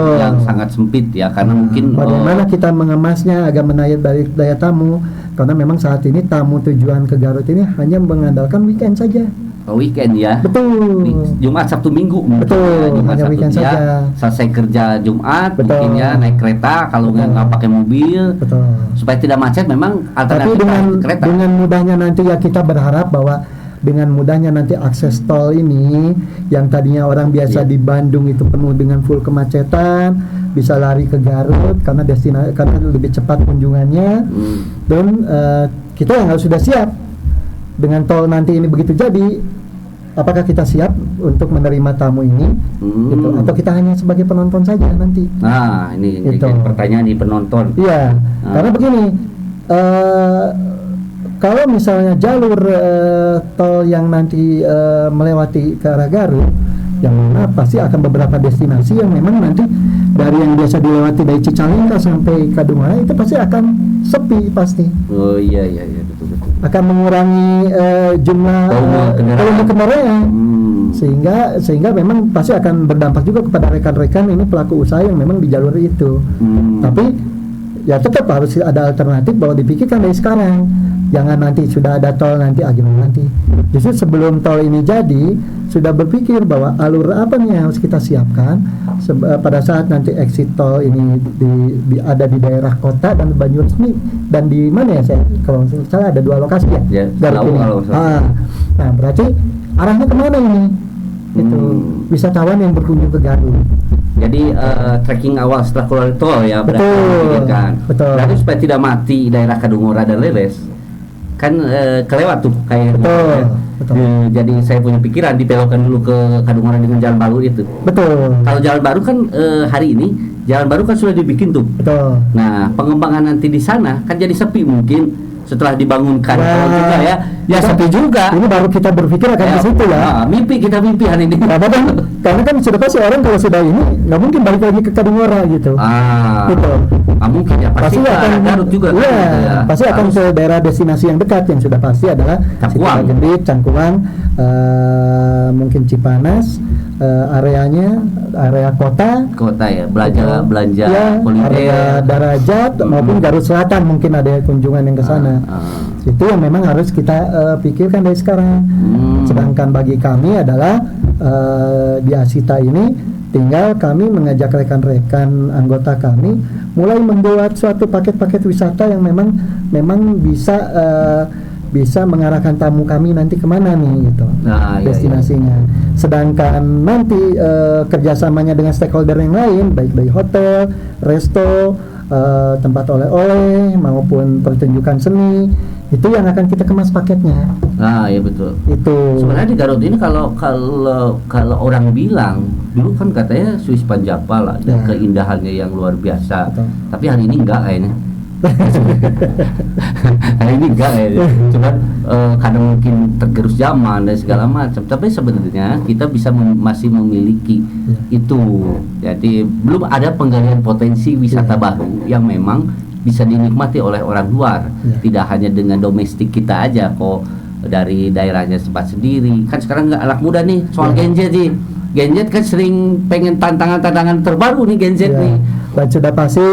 sangat sempit ya, karena mungkin bagaimana kita mengemasnya agar menarik daya tamu, karena memang saat ini tamu tujuan ke Garut ini hanya mengandalkan weekend saja. Weekend ya. Betul. Jumat, Sabtu, Minggu. Betul. Jumat, hanya Sabtu weekend saja. Selesai kerja Jumat, mungkin ya naik kereta kalau nggak pakai mobil. Betul. Supaya tidak macet, memang alternatif. Tapi kereta. Dengan mudahnya nanti ya kita berharap bahwa dengan mudahnya nanti akses tol ini yang tadinya orang biasa di Bandung itu penuh dengan full kemacetan, bisa lari ke Garut karena karena lebih cepat kunjungannya. Dan kita yang harus sudah siap dengan tol nanti ini begitu jadi, apakah kita siap untuk menerima tamu ini, gitu, atau kita hanya sebagai penonton saja nanti? Nah, ini pertanyaan nih penonton. Iya, karena begini, kalau misalnya jalur tol yang nanti melewati ke arah Garut, yang mana pasti akan beberapa destinasi yang memang nanti dari yang biasa dilewati dari Cicalengka sampai Kadungora itu pasti akan sepi pasti. Oh iya betul. Akan mengurangi jumlah volume kendaraan. Sehingga memang pasti akan berdampak juga kepada rekan-rekan ini pelaku usaha yang memang di jalur itu. Tapi ya tetap harus ada alternatif bahwa dipikirkan dari sekarang. Jangan nanti sudah ada tol nanti gimana nanti. Justru sebelum tol ini jadi sudah berpikir bahwa alur apa nih yang harus kita siapkan pada saat nanti exit tol ini ada di daerah kota dan Banyuresmi dan di mana ya, saya kalau salah ada 2 lokasi ya. Nah berarti arahnya kemana ini? Itu wisatawan yang berkunjung ke Garut. Jadi trekking awal setelah keluar tol ya, betul. Berarti supaya tidak mati daerah Kadungora dan Leles kan kelewat tuh kayak betul. Jadi saya punya pikiran dibelokkan dulu ke Kadungora dengan jalan baru itu. Betul. Kalau jalan baru kan hari ini jalan baru kan sudah dibikin tuh. Betul. Nah pengembangan nanti di sana kan jadi sepi mungkin setelah dibangunkan juga ya sepi juga. Ini baru kita berpikir akan ke situ ya. Mimpi hari ini. Karena kan sudah pasti orang kalau sudah ini nggak mungkin balik lagi ke Kadungora gitu. Gitu. Mungkin ya pasti akan Garut juga. Pasti akan ke daerah destinasi yang dekat yang sudah pasti adalah Gendit, Cangkuang, mungkin Cipanas, area kota ya, belanja kuliner, area Darajat maupun Garut Selatan mungkin ada kunjungan yang ke sana. Itu yang memang harus kita pikirkan dari sekarang. Sedangkan bagi kami adalah di Asita ini tinggal kami mengajak rekan-rekan anggota kami mulai membuat suatu paket-paket wisata yang memang bisa mengarahkan tamu kami nanti kemana nih gitu, destinasinya. Sedangkan nanti kerjasamanya dengan stakeholder yang lain baik dari hotel, resto, tempat oleh-oleh maupun pertunjukan seni, itu yang akan kita kemas paketnya. Nah, ya betul. Itu. Sebenarnya di Garut ini kalau orang bilang dulu kan katanya Swiss Panjapa lah, dan Ya. keindahannya yang luar biasa. Betul. Tapi hari ini enggak kayaknya. Hari ini enggak kayaknya. Cuman karena mungkin tergerus zaman dan segala macam. Tapi sebenarnya kita bisa masih memiliki itu. Jadi belum ada penggalian potensi wisata baru yang memang bisa dinikmati oleh orang luar. Tidak hanya dengan domestik kita aja kok, dari daerahnya tempat sendiri. Kan sekarang nggak anak muda nih soal Genjet sih. Genjet kan sering pengen tantangan-tantangan terbaru nih Genjet Ya. nih. Dan sudah pasti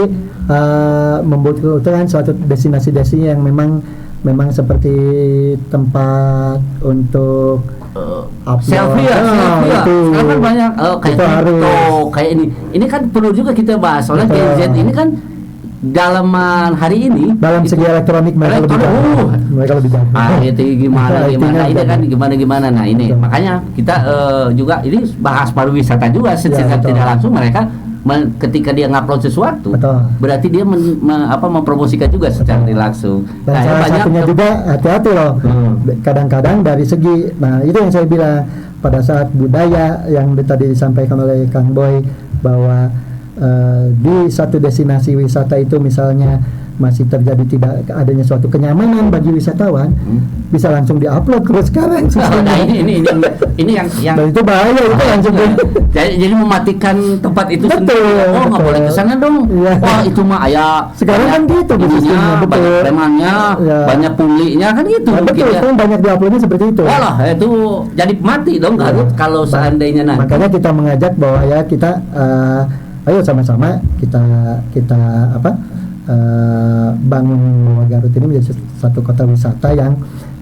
membutuhkan suatu destinasi-destinasi yang memang seperti tempat untuk Selfie ya, selfie ya. itu. Sekarang kan banyak kayak Itu harus. TikTok, kayak ini. Ini kan perlu juga kita bahas soalnya Betul. Genjet ini kan dalaman hari ini dalam itu- segi elektronik mereka lebih jago. Mereka lebih jago. itu gimana IT-nya ini kan jago. gimana nah ini Betul. makanya kita juga ini bahas pariwisata juga secara betul. tidak langsung mereka ketika dia ngupload sesuatu Betul. berarti dia mempromosikan juga secara tidak langsung. Dan Nah, salah banyak satunya juga hati-hati loh. Kadang-kadang dari segi, nah itu yang saya bilang pada saat budaya yang tadi disampaikan oleh Kang Boy bahwa di satu destinasi wisata itu misalnya masih terjadi tidak adanya suatu kenyamanan bagi wisatawan, bisa langsung diupload terus sekarang. nah ini yang Dan itu bahaya, itu langsung jadi mematikan tempat itu Betul, sendiri. Oh, nggak betul. boleh kesana dong. Iya. Wah, itu mah ayah. Sekarang kan gitu bisnisnya, betul. Banyak premannya, Iya. banyak pulinya kan gitu. Nah, betul, mungkin ya. sekarang banyak diuploadnya seperti itu. Walah, itu jadi mati dong Garut kalau seandainya nanti. Makanya kita mengajak bahwa ya kita ayo sama-sama kita bangun bahwa Garut ini menjadi satu kota wisata yang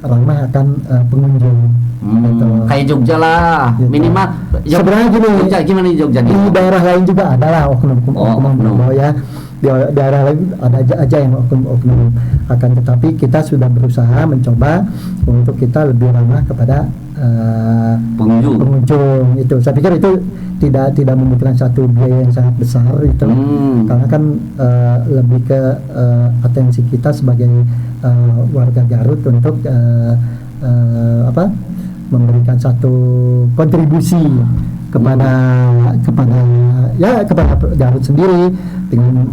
ramah akan pengunjung. Gitu. Kayak Jogja lah, Gitu. minimal. Sebenarnya gini, Jogja gimana di Jogja? di daerah lain juga ada lah oknum oknum. bahwa ya di daerah lain ada aja yang oknum akan, tetapi kita sudah berusaha mencoba untuk kita lebih ramah kepada pengunjung itu. Saya pikir itu tidak membutuhkan satu biaya yang sangat besar itu, karena kan lebih ke atensi kita sebagai warga Garut untuk memberikan satu kontribusi kepada Garut sendiri dengan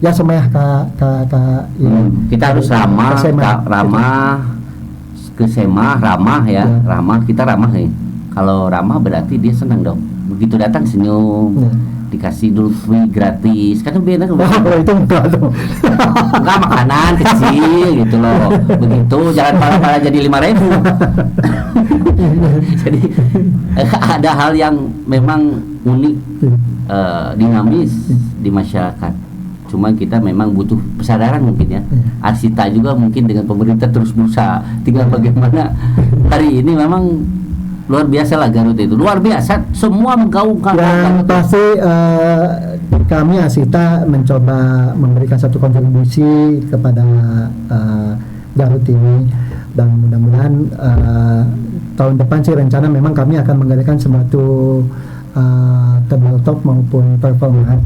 ya semeh ini. Kita harus ramah, ramah ya, ramah, kita ramah ya. Kalau ramah berarti dia senang dong. Begitu datang senyum, dikasih dulu free gratis. Kan benar Kalau itu enggak dong. enggak makanan kecil gitu loh. Begitu jangan pala-pala jadi 5.000. Jadi ada hal yang memang unik, dinamis di masyarakat. Cuma kita memang butuh kesadaran mungkin ya. Arsita juga mungkin dengan pemerintah terus berusaha. Tinggal bagaimana hari ini memang luar biasa lah Garut itu. Luar biasa, semua menggaungkan. Yang pasti kami Arsita mencoba memberikan satu kontribusi kepada Garut ini, dan mudah-mudahan tahun depan sih rencana memang kami akan mengadakan suatu tabletop maupun performance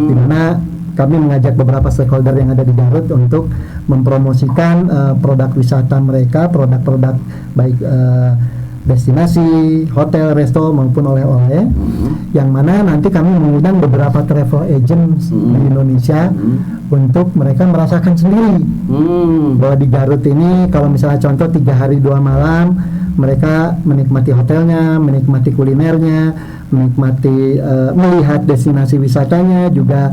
di mana kami mengajak beberapa stakeholder yang ada di Garut untuk mempromosikan produk wisata mereka, produk-produk baik destinasi, hotel, resto maupun oleh-oleh, yang mana nanti kami mengundang beberapa travel agent di Indonesia untuk mereka merasakan sendiri bahwa di Garut ini kalau misalnya contoh 3 hari 2 malam mereka menikmati hotelnya, menikmati kulinernya, menikmati melihat destinasi wisatanya, juga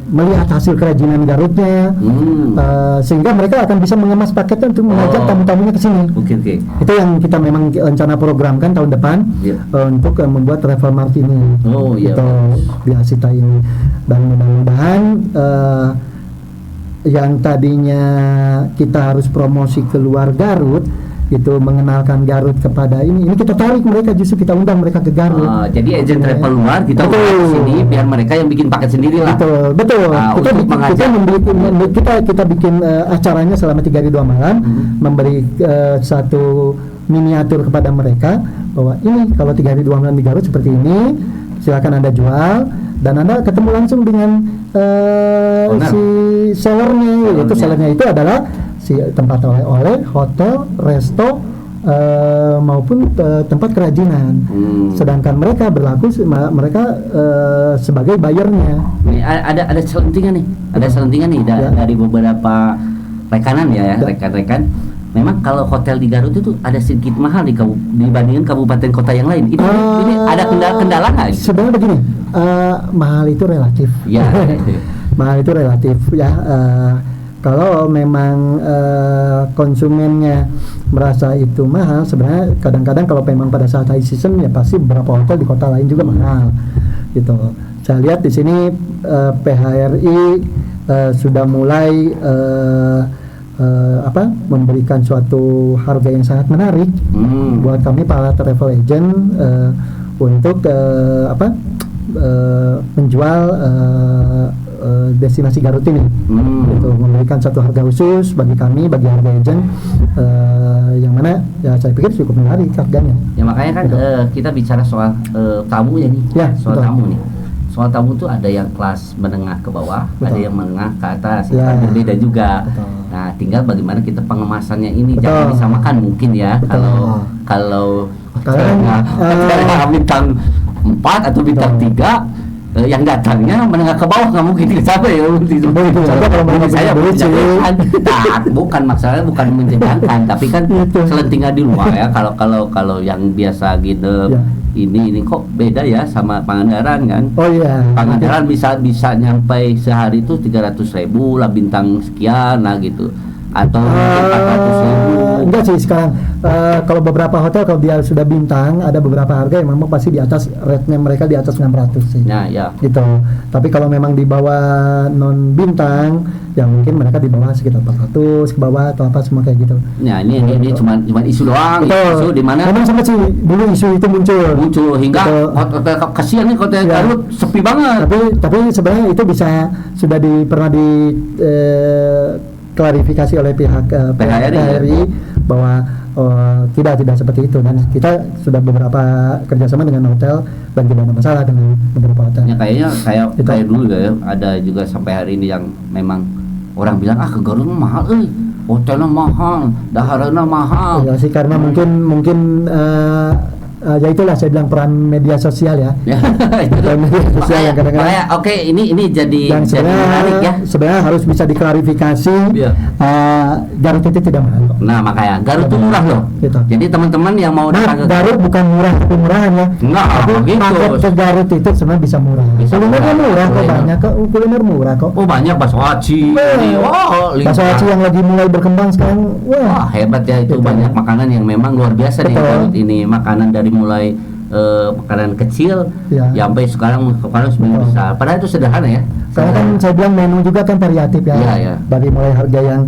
melihat hasil kerajinan Garutnya, sehingga mereka akan bisa mengemas paketnya untuk mengajak tamu-tamunya ke sini. Oke. Itu yang kita memang rencana programkan tahun depan untuk membuat travel mart ini. Gitu, di Arsita ini. Dan mudah-mudahan yang tadinya kita harus promosi keluar Garut, itu mengenalkan Garut kepada ini kita tarik mereka, justru kita undang mereka ke Garut. Jadi agent travel luar kita undang ke sini biar mereka yang bikin paket sendiri lah. Betul. Kita bikin acaranya selama 3 hari 2 malam, memberi satu miniatur kepada mereka bahwa ini kalau 3 hari 2 malam di Garut seperti ini, silakan Anda jual, dan Anda ketemu langsung dengan si sellernya. Itu sellernya itu adalah si tempat oleh-oleh, hotel, resto, maupun tempat kerajinan. Sedangkan mereka berlaku mereka sebagai buyernya. Nih, ada selentingan nih, dari beberapa rekanan ya, rekan-rekan. Memang kalau hotel di Garut itu ada sedikit mahal dibandingkan kabupaten kota yang lain. Ini ada kendala nggak? Sebenarnya begini, mahal itu relatif. Ya. Mahal itu relatif ya. Kalau memang konsumennya merasa itu mahal, sebenarnya kadang-kadang kalau memang pada saat high season ya pasti beberapa hotel di kota lain juga mahal, gitu. Saya lihat di sini PHRI sudah mulai memberikan suatu harga yang sangat menarik buat kami para travel agent untuk menjual destinasi Garut ini. Gitu, memberikan satu harga khusus bagi kami, bagi harga agent yang mana ya saya pikir cukup menarik harganya. Ya makanya kan kita bicara soal tamu ya nih. Ya, soal betul. tamu nih. Soal tamu tuh ada yang kelas menengah ke bawah, Betul. ada yang menengah ke atas, Ya. kan berbeda juga. Betul. Nah, tinggal bagaimana kita pengemasannya ini, Betul. jangan disamakan mungkin ya. Betul. Kalau Kalau bintang 4 atau bintang 3 yang datangnya menengah ke bawah nggak mungkin sama ya. Contoh kalau mau saya lucu. bukan masalahnya bukan menjengkelkan, tapi kan Gitu. selentingan di luar ya. Kalau yang biasa gitu. Ya. Ini kok beda ya sama Pangandaran kan. Oh iya. Pangandaran bisa nyampai sehari itu 300.000 lah, bintang sekian lah gitu, atau mungkin 400.000. Enggak sih sekarang. Kalau beberapa hotel kalau dia sudah bintang, ada beberapa harga yang memang pasti di atas, rate-nya mereka di atas 600 sih. Nah ya. Gitu. Tapi kalau memang di bawah non bintang, ya mungkin mereka di bawah sekitar 400 ke bawah atau apa semua kayak gitu. Nah ini cuma isu doang. Betul. Isu di mana Memang sempat sih dulu isu itu muncul. hingga Betul. hotel kasihan nih hotel Ya. Garut sepi banget. Tapi sebenarnya itu sudah pernah di klarifikasi oleh pihak PHRI bahwa tidak seperti itu, dan kita sudah beberapa kerjasama dengan hotel dan tidak ada masalah dengan beberapa hotel. Ya kayaknya Gitu. kayak dulu ya, ada juga sampai hari ini yang memang orang bilang ke Garut mah mahal, hotelnya mahal, dahareuna mahal. Ya sih, karena mungkin ya itulah saya bilang peran media sosial ya. Ya, Peran media sosial yang kadang-kadang makanya oke, ini jadi yang menarik ya. sebenarnya harus bisa diklarifikasi. Iya. Garut itu tidak mahal kok. Nah makanya Garut itu murah loh. Gitu. Jadi teman-teman yang mau Nah, datang ke Garut bukan murah tapi murahan ya. Enggak, Tapi gitu. paket ke Garut itu sebenarnya bisa murah. Bisa Kulinernya murah. murah kok, Kuliner. banyak kok, kuliner murah kok. Oh banyak bakso aci. Ini, Bakso lincah. aci yang lagi mulai berkembang sekarang. Wah hebat ya, itu Gitu. banyak makanan yang memang luar biasa di Betul. Garut ini. Makanan dari mulai makanan kecil Ya. sampai sekarang sebenarnya Betul. besar. Padahal itu sederhana ya. Karena kan saya bilang menu juga kan variatif ya. Iya, iya. Dari mulai harga yang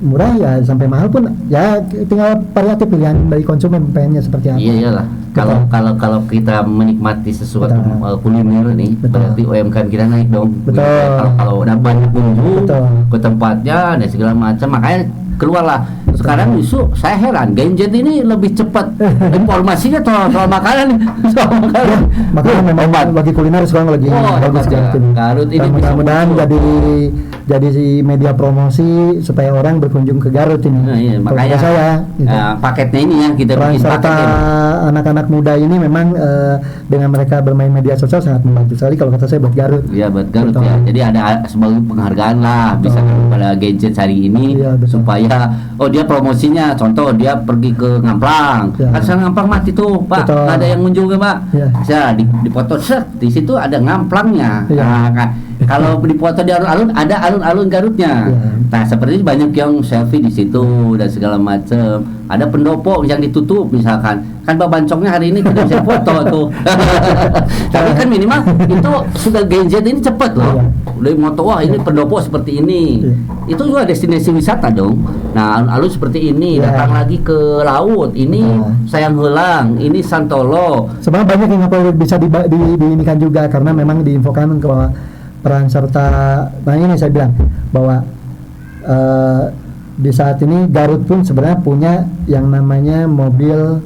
murah ya sampai mahal pun ya tinggal variatif pilihan dari konsumen pengennya seperti apa. Iya iyalah. Kalau kita menikmati sesuatu Betul. kuliner nih, Betul. berarti UMKM kita naik dong. Betul. Kalau udah banyak pengunjung Betul. ke tempatnya dan segala macam, makanya keluarlah. Sekarang justru saya heran, Genjet ini lebih cepat informasinya soal makanan. Soal makanan. Makanya memang Hebat. bagi kuliner sekarang lagi Oh, bagus hebat ya. Garut ini. Garut ini Dan bisa mudah-mudahan muncul. jadi si media promosi supaya orang berkunjung ke Garut ini. Nah, iya, Kalau makanya kata saya gitu. paketnya ini ya kita Peran bikin serta paketin. anak-anak muda ini memang dengan mereka bermain media sosial sangat membantu sekali kalau kata saya buat Garut. Iya buat Garut Betul. ya. Jadi ada sebagai penghargaan lah bisa pada Gadget hari ini Iya, betul. supaya dia promosinya, contoh dia pergi ke Ngamplang. Ya. Kan sekarang Ngamplang mati tuh, Pak. Betul. Nggak ada yang mengunjungi, Pak. Ya. Saya di foto di situ ada Ngamplangnya. Ya. Nah, kan, kalau di foto di alun-alun ada alun-alun Garutnya. Ya. Nah, seperti banyak yang selfie di situ dan segala macam. Ada pendopo yang ditutup misalkan. Kan babancongnya hari ini tidak bisa foto tuh. Tapi kan minimal itu sudah Gadget ini cepat loh. Iya. Udah moto wah ini pendopo seperti ini. Iya. Itu juga destinasi wisata dong. Nah, alun-alun seperti ini, Iya. datang lagi ke laut. Ini Betul. Sayang Heulang, ini Santolo. Sebenarnya banyak yang perlu bisa diinikan juga karena memang diinfokan bahwa peran serta, nah ini saya bilang bahwa di saat ini Garut pun sebenarnya punya yang namanya mobil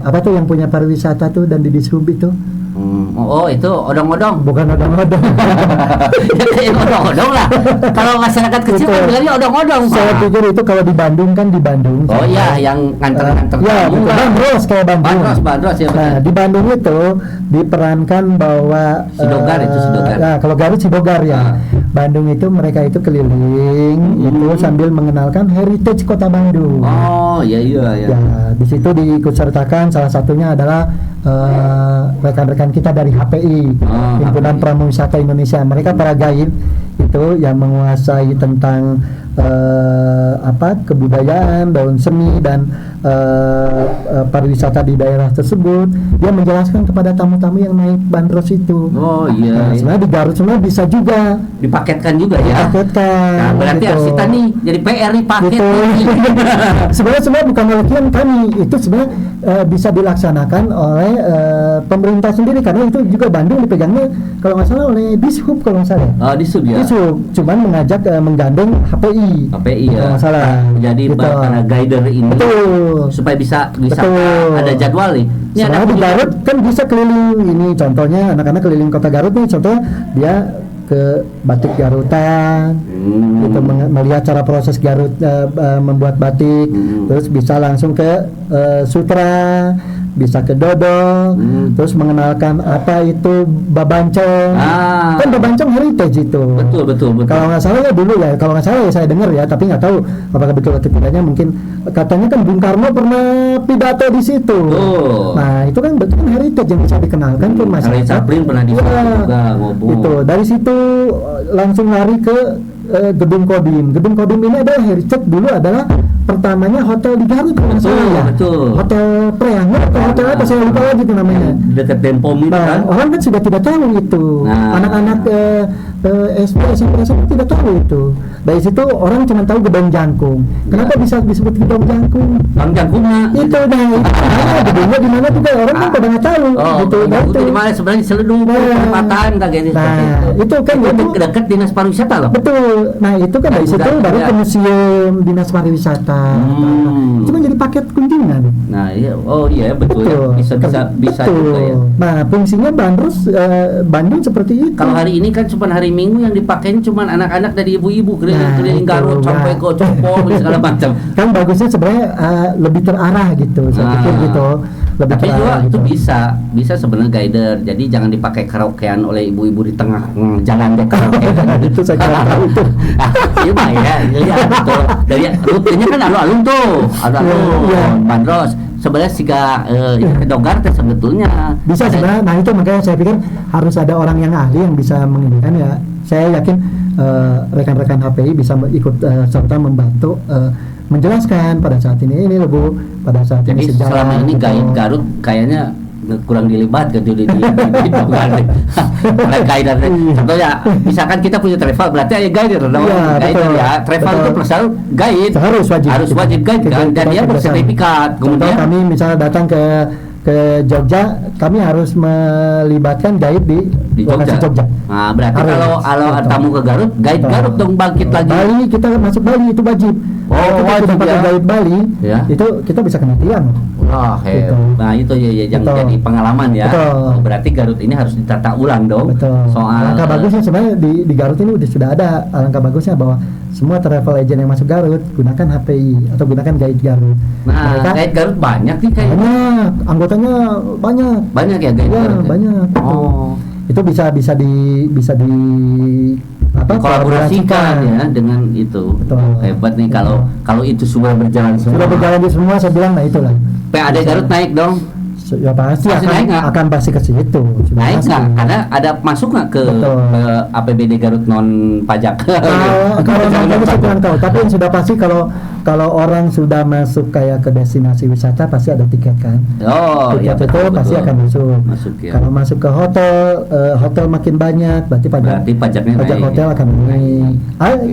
apa tuh yang punya pariwisata tuh dan di dishub itu. Oh itu odong-odong. Bukan odong-odong. Ya, odong-odong lah. Kalau masyarakat kecil kan bilangnya odong-odong. Saya pikir itu kalau di Bandung kan di Bandung. Oh iya, yang nganter-nganter. Ya, betul. Bandros kayak Bandung. Bandros ya. Nah, di Bandung itu diperankan bahwa Sidogar itu Sidogar. Nah, kalau Garut Sidogar ya. Bandung itu mereka itu keliling itu sambil mengenalkan heritage Kota Bandung. Oh, iya. Ya, di situ diikutsertakan salah satunya adalah rekan-rekan kita dari HPI, Himpunan Pramuwisata Indonesia. Mereka para guide itu yang menguasai tentang kebudayaan, daun seni dan pariwisata di daerah tersebut. Dia menjelaskan kepada tamu-tamu yang naik bandros itu. Oh iya. Nah, sebenarnya di Garut sebenarnya bisa juga dipaketkan juga ya. Dipaketkan. Nah, berarti gitu. Arsita nih jadi PR nih paket. Gitu. sebenarnya bukan melakukan kami, itu sebenarnya bisa dilaksanakan oleh pemerintah sendiri karena itu juga Bandung dipegangnya kalau nggak salah oleh Dishub kalau nggak salah. Oh Dishub ya. Dishub, cuman mengajak menggandeng HPI. HPI ya. Kalau nggak salah. Jadi gitu. para guider ini supaya bisa ada jadwal nih. Ini ada di Garut kan bisa keliling ini contohnya anak-anak keliling kota Garut nih contohnya dia ke batik Garutan gitu melihat cara proses Garut membuat batik terus bisa langsung ke sutra bisa ke dodol terus mengenalkan apa itu babancong kan babancong heritage itu betul kalau nggak salah ya dulu ya kalau nggak salah ya saya dengar ya tapi nggak tahu apakah betul atau tidaknya mungkin katanya kan Bung Karno pernah pidato di situ nah itu kan betul heritage yang bisa dikenalkan ke masyarakat. Chaplin pernah di situ juga ngomong itu dari situ langsung lari ke Gedung Kodim. Gedung Kodim ini adalah heritage dulu adalah pertamanya hotel di Garut kalau nggak salah ya. Hotel Preangan atau hotel apa saya lupa lagi itu namanya. Dekat Denpom itu kan. Orang kan sudah tidak tahu itu. Anak-anak SD SMP tidak tahu itu. Dari situ orang cuma tahu Gedung Jangkung. Kenapa bisa disebut Gedung Jangkung? Gedung Jangkungnya. Itu gedungnya di mana juga orang kan pada nggak tahu. Gitu. Itu di mana sebenarnya seluruh perempatan kayak gitu. Itu kan dekat dinas pariwisata loh. Betul. Nah itu kan dari situ baru ke museum dinas pariwisata. Itu kan jadi paket kunjungan. Nah iya, oh iya betul. Ya. Bisa juga ya. Nah fungsinya Bandros Bandung seperti itu. Kalau hari ini kan cuma hari Minggu yang dipakein cuma anak-anak dari ibu-ibu keliling Garut sampai ke Copong segala macam. Kan bagusnya sebenarnya lebih terarah gitu. Saya pikir gitu. Tapi juga gitu. Itu bisa sebenarnya guider. Jadi jangan dipakai karaokean oleh ibu-ibu di tengah jalan deh karaokean. Itu saya kira tahu itu. Iya mah ya betul. Dari rutenya kan alun-alun tuh, alun-alun Bandros. Sebenarnya jika Dogar sebetulnya bisa sebenarnya. Nah itu makanya saya pikir harus ada orang yang ahli yang bisa menginginkan ya. Saya yakin rekan-rekan HPI bisa ikut serta membantu menjelaskan pada saat ini loh Bu, pada saat jadi ini sejarah. Selama ini guide Garut kayaknya kurang dilibatkan di Dogar. Guide contohnya misalkan kita punya travel berarti ada guide ya. Travel itu selalu guide harus wajib guide kan dan dia bersertifikat. Kemudian kami misalnya datang ke Jogja, kami harus melibatkan guide di Jogja. Nah, berarti kalau tamu ke Garut, guide Garut dong bangkit lagi. Bali kita masuk Bali itu wajib. Wajib pakai guide Bali. Ya. Itu kita bisa kena tilang. Wah, nah itu ya yang jadi pengalaman ya. Berarti Garut ini harus ditata ulang dong. Soal alangkah bagusnya sebenarnya di Garut ini sudah ada alangkah bagusnya bahwa semua travel agent yang masuk Garut gunakan HPI atau gunakan guide Garut. Nah, guide Garut banyak nih kayaknya. Banyak, anggotanya banyak. Banyak ya guide Garut. Banyak. Itu bisa di kolaborasikan ya dengan itu. Hebat nih kalau itu semua berjalan semua. Sudah berjalan di semua saya bilang nah itulah. PAD Garut naik dong. Ya pasti akan pasti ke situ. Naik nggak? Karena ada masuk nggak ke APBD Garut non pajak? Kalau non pajak saya kurang tahu. Tapi yang sudah pasti kalau orang sudah masuk kayak ke destinasi wisata pasti ada tiket kan. Tiket itu pasti akan masuk. Ya. Kalau masuk ke hotel makin banyak berarti pajaknya pajak hotel akan naik.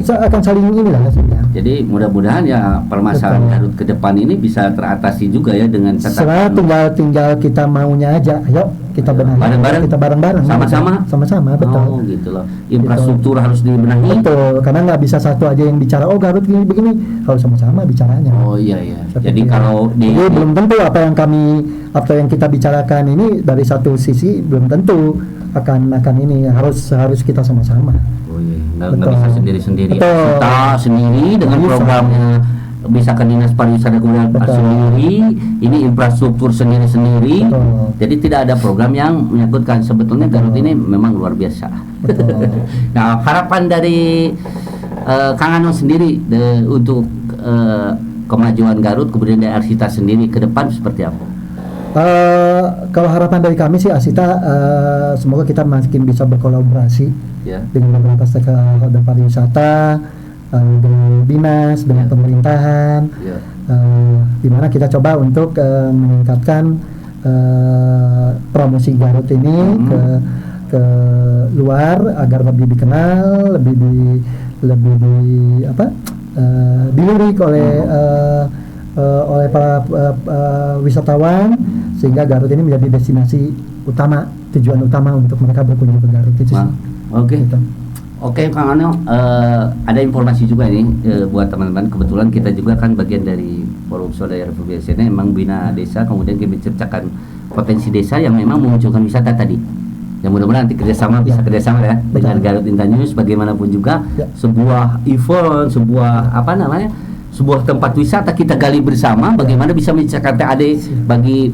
Akan saling inilah hasilnya. Jadi mudah-mudahan ya permasalahan Garut ke depan ini bisa teratasi juga ya dengan tinggal kita maunya aja. Ayo kita benahi, bareng-bareng? kita bareng-bareng, Sama-sama? sama-sama, betul. Oh gitu loh. Infrastruktur harus dibenahi. Betul, karena nggak bisa satu aja yang bicara, oh Garut gini begini, harus sama-sama bicaranya. Oh iya iya. Seperti Jadi itu. kalau Jadi belum tentu apa yang kita bicarakan ini dari satu sisi belum tentu akan ini, harus kita sama-sama. oh iya, nggak Betul. bisa sendiri-sendiri. Betul. Kita sendiri dengan Bisa. programnya bisa ke dinas pariwisata kemudian Betul. sendiri, ini infrastruktur sendiri-sendiri. Betul. Jadi tidak ada program yang menyangkutkan. Sebetulnya Garut Betul. ini memang luar biasa. Betul. Nah, harapan dari Kang Ano sendiri untuk kemajuan Garut kemudian dari Arsita sendiri ke depan seperti apa? Kalau harapan dari kami sih Asita, semoga kita makin bisa berkolaborasi Ya. dengan beberapa stakeholder pariwisata, dengan dinas, dengan Ya. pemerintahan, Ya. di mana kita coba untuk meningkatkan promosi Garut ini ke luar agar lebih dikenal, dilirik oleh para wisatawan, sehingga Garut ini menjadi destinasi utama, tujuan utama untuk mereka berkunjung ke Garut itu sih. Oke. Gitu. Oke, Kang Ano, ada informasi juga ini buat teman-teman. Kebetulan kita juga kan bagian dari Forum Swadaya Republik Indonesia, memang bina desa, kemudian kita menciptakan potensi desa yang memang memunculkan wisata tadi. Yang mudah-mudahan nanti kerjasama bisa kerjasama ya dengan Garut Intan News. Bagaimanapun juga sebuah event, sebuah tempat wisata kita gali bersama. Bagaimana bisa menciptakan TAD bagi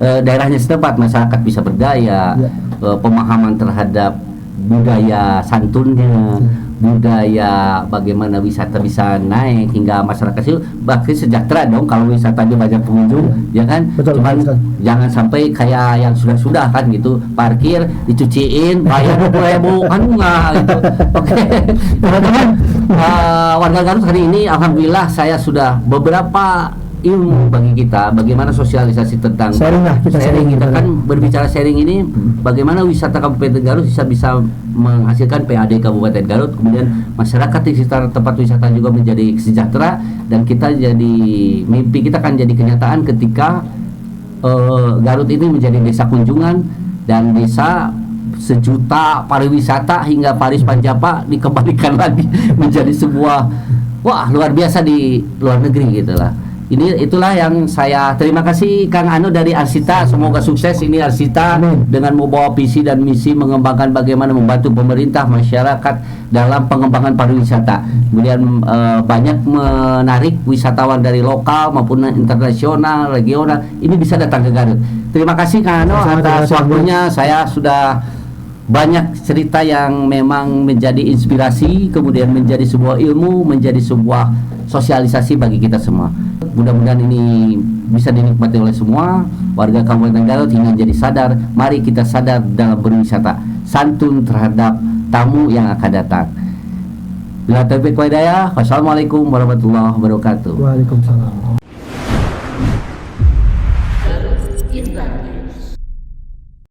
daerahnya setempat, masyarakat bisa berdaya, pemahaman terhadap budaya santunnya, budaya bagaimana wisata bisa naik hingga masyarakat itu bahkan sejahtera dong kalau wisatanya banyak pengunjung, ya kan? Betul, Cuman betul. jangan sampai kayak yang sudah kan gitu, parkir dicuciin bayar 20.000 kan enggak gitu. Oke. Teman-teman, warga Garut hari ini alhamdulillah saya sudah beberapa ilmu bagi kita bagaimana sosialisasi tentang Sharing lah, kita sharing kita gitu. kan berbicara sharing ini bagaimana wisata Kabupaten Garut bisa menghasilkan PAD Kabupaten Garut, kemudian masyarakat di sekitar tempat wisata juga menjadi sejahtera, dan kita jadi mimpi kita kan jadi kenyataan ketika Garut ini menjadi desa kunjungan dan desa sejuta pariwisata hingga Paris Panjapa dikembalikan lagi menjadi sebuah wah luar biasa di luar negeri gitulah. Itulah yang saya terima kasih Kang Ano dari Arsita, semoga sukses ini Arsita dengan membawa visi dan misi mengembangkan bagaimana membantu pemerintah masyarakat dalam pengembangan pariwisata. Kemudian banyak menarik wisatawan dari lokal maupun internasional, regional, ini bisa datang ke Garut. Terima kasih Kang Ano atas waktunya. Saya sudah banyak cerita yang memang menjadi inspirasi, kemudian menjadi sebuah ilmu, menjadi sebuah sosialisasi bagi kita semua. Mudah-mudahan ini bisa dinikmati oleh semua warga Kabupaten Garut hingga menjadi sadar. Mari kita sadar dalam berwisata, santun terhadap tamu yang akan datang. Bila taufiq wa hidayah, wassalamualaikum warahmatullahi wabarakatuh. Waalaikumsalam.